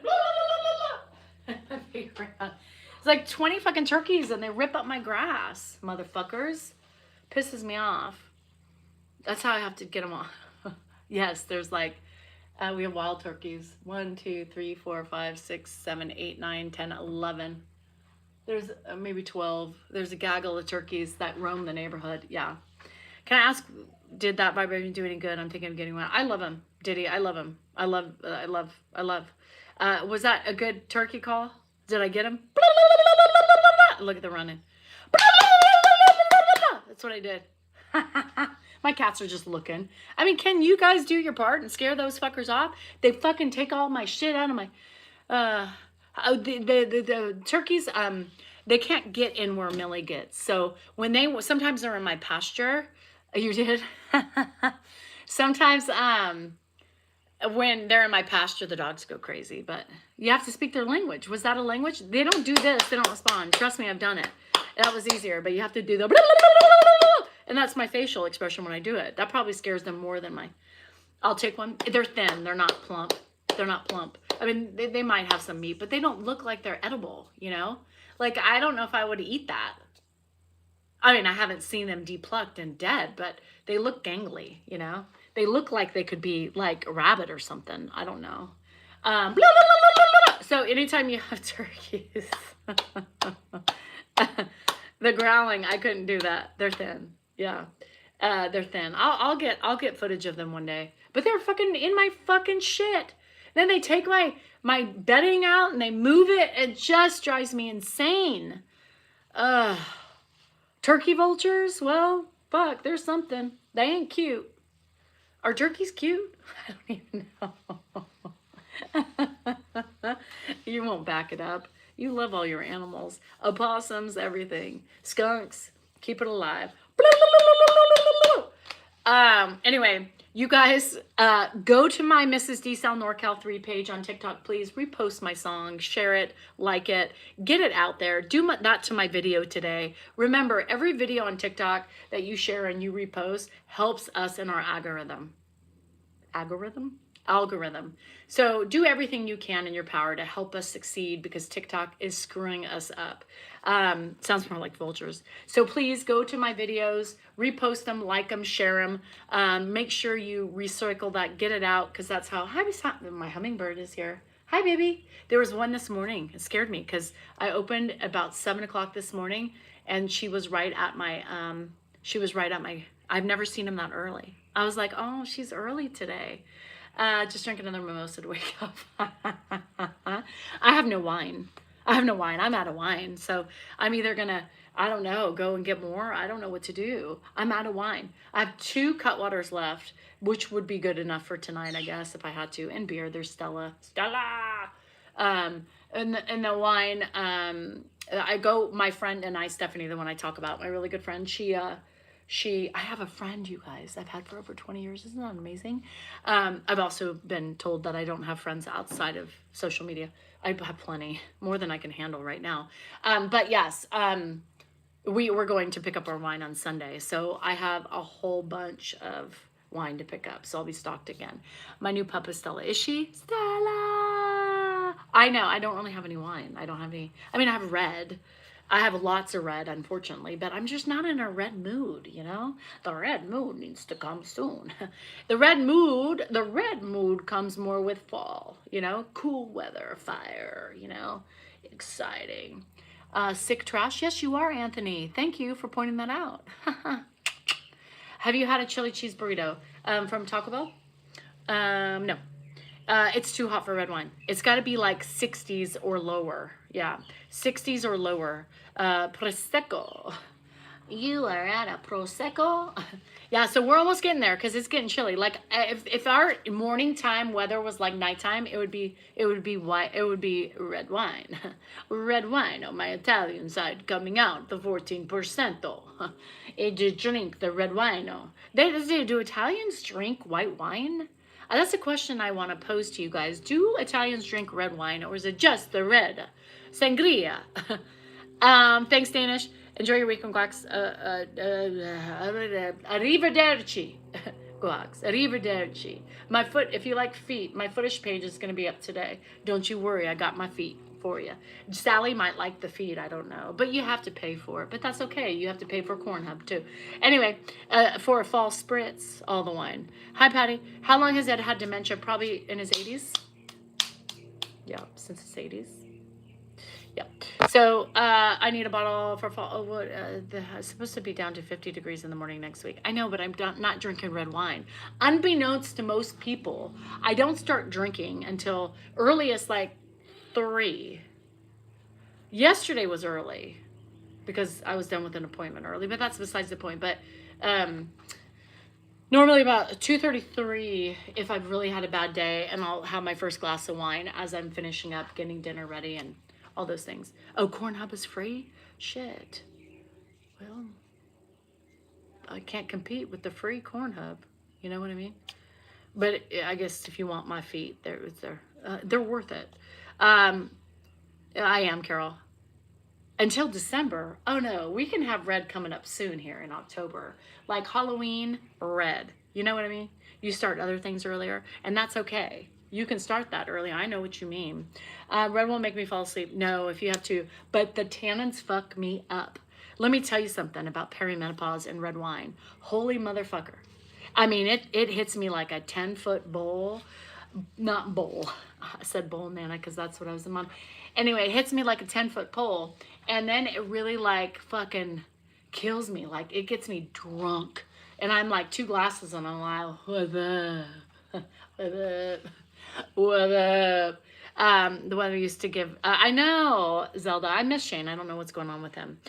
It's like 20 fucking turkeys and they rip up my grass, motherfuckers. Pisses me off. That's how I have to get them off. Yes, there's like, we have wild turkeys. 1, 2, 3, 4, 5, 6, 7, 8, 9, 10, 11. There's maybe 12. There's a gaggle of turkeys that roam the neighborhood. Yeah. Can I ask, did that vibration do any good? I'm thinking of getting one. I love him. Did he? I love him. I love. Was that a good turkey call? Did I get him? Look at the running. That's what I did. My cats are just looking. I mean, can you guys do your part and scare those fuckers off? They fucking take all my shit out of my... the turkeys, they can't get in where Millie gets. So when sometimes they're in my pasture. You did? Sometimes when they're in my pasture, the dogs go crazy. But you have to speak their language. Was that a language? They don't do this. They don't respond. Trust me, I've done it. That was easier. But you have to do the... And that's my facial expression when I do it. That probably scares them more than my... I'll take one. They're thin. They're not plump. They're not plump. I mean, they might have some meat, but they don't look like they're edible, Like, I don't know if I would eat that. I mean, I haven't seen them depulucked and dead, but they look gangly, They look like they could be like a rabbit or something. I don't know. So anytime you have turkeys, the growling, I couldn't do that. They're thin. Yeah. They're thin. I'll get footage of them one day. But they're fucking in my fucking shit. Then they take my bedding out and they move it. It just drives me insane. Turkey vultures? Well, fuck, there's something. They ain't cute. Are turkeys cute? I don't even know. You won't back it up. You love all your animals. Opossums, everything. Skunks. Keep it alive. Anyway, you guys, go to my Mrs. D. Sal NorCal 3 page on TikTok. Please repost my song, share it, like it, get it out there. Do that to my video today. Remember, every video on TikTok that you share and you repost helps us in our algorithm. Algorithm. So do everything you can in your power to help us succeed because TikTok is screwing us up. Sounds more like vultures. So please go to my videos, repost them, like them, share them. Make sure you recycle that, get it out, because that's how... Hi, my hummingbird is here. Hi, baby. There was one this morning. It scared me because I opened about 7 o'clock this morning, and she was right at my... I've never seen him that early. I was like, oh, she's early today. Just drink another mimosa to wake up. I have no wine. I have no wine. I'm out of wine. So I'm either going to, I don't know, go and get more. I don't know what to do. I'm out of wine. I have 2 Cutwaters left, which would be good enough for tonight, I guess, if I had to. And beer, there's Stella. Stella! And the wine, my friend and I, Stephanie, the one I talk about, my really good friend, I have a friend, you guys, I've had for over 20 years. Isn't that amazing? I've also been told that I don't have friends outside of social media. I have plenty, more than I can handle right now. But yes, we're going to pick up our wine on Sunday. So I have a whole bunch of wine to pick up. So I'll be stocked again. My new pup is Stella. Is she? Stella! I know, I don't really have any wine. I don't have any, I mean, I have red. I have lots of red, unfortunately, but I'm just not in a red mood, you know? The red mood needs to come soon. The red mood comes more with fall, you know? Cool weather, fire, you know? Exciting. Sick trash? Yes, you are, Anthony. Thank you for pointing that out. Have you had a chili cheese burrito from Taco Bell? No. It's too hot for red wine. It's got to be like 60s or lower. Yeah, 60s or lower. Prosecco. You are at a Prosecco? Yeah, so we're almost getting there because it's getting chilly. Like if our morning time weather was like nighttime, it would be red wine. Red wine on my Italian side coming out, the 14%. It drink the red wine. Do Italians drink white wine? That's a question I want to pose to you guys. Do Italians drink red wine, or is it just the red sangria? Thanks, Danish. Enjoy your weekend, Guax. Arrivederci. Guax. Arrivederci. My foot, if you like feet, my footish page is going to be up today. Don't you worry, I got my feet for you. Sally might like the feed, I don't know, but you have to pay for it. But that's okay, you have to pay for Corn Hub too. Anyway, for a fall spritz, all the wine. Hi, Patty. How long has Ed had dementia? Probably in his 80s. Yeah, since his 80s. Yeah. So I need a bottle for fall. It's supposed to be down to 50 degrees in the morning next week. I know, but I'm not drinking red wine. Unbeknownst to most people, I don't start drinking until earliest like 3. Yesterday was early because I was done with an appointment early, but that's besides the point. But normally about 2:33 if I've really had a bad day, and I'll have my first glass of wine as I'm finishing up getting dinner ready and all those things. Oh, Corn Hub is free? Shit. Well, I can't compete with the free Corn Hub. You know what I mean? But I guess if you want my feet, they're worth it. I am, Carol. Until December. Oh no, we can have red coming up soon here in October. Like Halloween, red. You know what I mean? You start other things earlier, and that's okay. You can start that early. I know what you mean. Red won't make me fall asleep. No, if you have to. But the tannins fuck me up. Let me tell you something about perimenopause and red wine. Holy motherfucker. I mean, it hits me like a 10-foot bowl. Not bowl. I said bowl, Nana, because that's what I was in mom. Anyway, it hits me like a 10-foot pole. And then it really like fucking kills me. Like it gets me drunk. And I'm like 2 glasses and I'm like, what up? What up? What up? The one we used to give. I know, Zelda. I miss Shane. I don't know what's going on with him.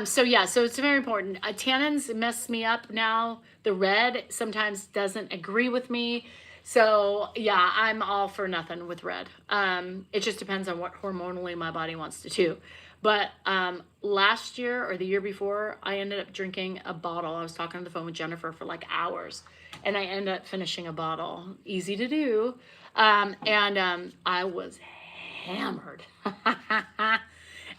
So yeah, so it's very important. Tannins mess me up now. The red sometimes doesn't agree with me. So yeah, I'm all for nothing with red. It just depends on what hormonally my body wants to do. But last year or the year before, I ended up drinking a bottle. I was talking on the phone with Jennifer for like hours, and I ended up finishing a bottle. Easy to do. I was hammered.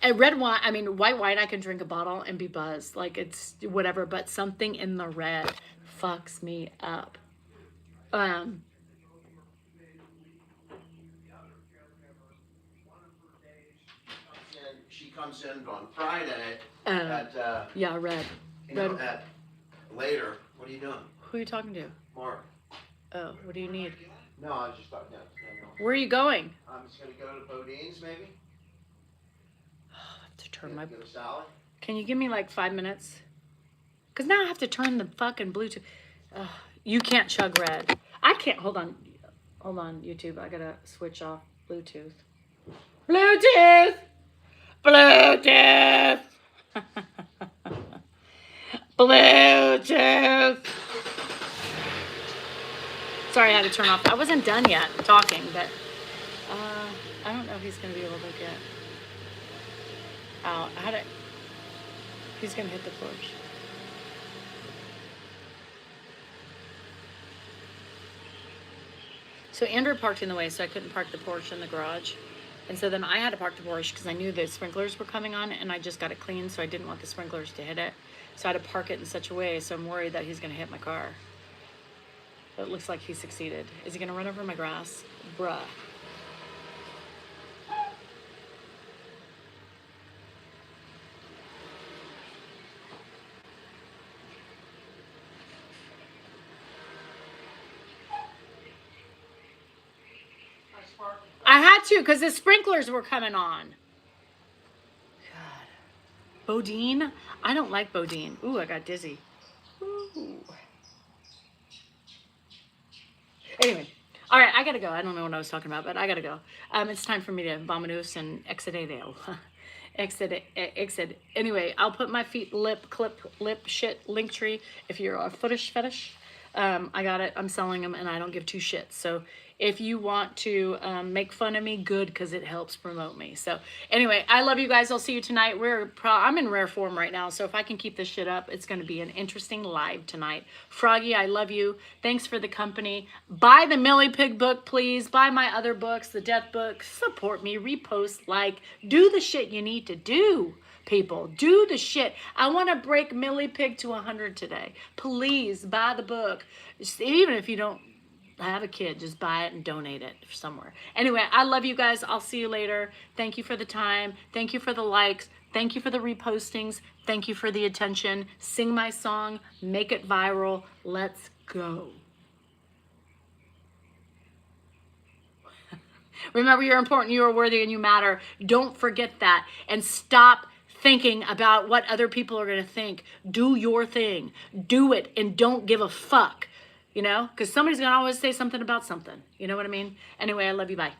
And red wine, I mean, white wine, I can drink a bottle and be buzzed. Like it's whatever, but something in the red fucks me up. She comes in on Friday yeah, red. at later. What are you doing? Who are you talking to? Mark. Oh, what do you need? No, I was just talking. No. Where are you going? I'm just gonna go to Bodine's maybe. I have to turn my. Get a salad. Can you give me like 5 minutes? Cause now I have to turn the fucking Bluetooth. You can't chug red. I can't. Hold on, YouTube. I gotta switch off Bluetooth. Bluetooth. Bluetooth. Bluetooth. Sorry, I had to turn off. I wasn't done yet talking, but I don't know if he's going to be able to get out. He's going to hit the porch. So Andrew parked in the way, so I couldn't park the Porsche in the garage. And so then I had to park the Porsche because I knew the sprinklers were coming on, and I just got it cleaned, so I didn't want the sprinklers to hit it. So I had to park it in such a way, so I'm worried that he's going to hit my car. But it looks like he succeeded. Is he going to run over my grass? Bruh. I had to because the sprinklers were coming on. God. Bodine? I don't like Bodine. Ooh, I got dizzy. Ooh. Anyway. All right, I got to go. I don't know what I was talking about, but I got to go. It's time for me to vamonos and exit. Exit. Anyway, I'll put my feet lip shit link tree. If you're a fetish, I got it. I'm selling them, and I don't give two shits. So if you want to make fun of me, good, because it helps promote me. So anyway, I love you guys. I'll see you tonight. I'm in rare form right now, so if I can keep this shit up, it's going to be an interesting live tonight. Froggy, I love you. Thanks for the company. Buy the Millie Pig book, please. Buy my other books, the Death book. Support me. Repost, like, do the shit you need to do. People, do the shit. I want to break Millie Pig to 100 today. Please buy the book. Even if you don't have a kid, just buy it and donate it somewhere. Anyway, I love you guys. I'll see you later. Thank you for the time. Thank you for the likes. Thank you for the repostings. Thank you for the attention. Sing my song. Make it viral. Let's go. Remember, you're important, you are worthy, and you matter. Don't forget that. And stop thinking about what other people are going to think. Do your thing. Do it, and don't give a fuck. You know? Because somebody's going to always say something about something. You know what I mean? Anyway, I love you. Bye.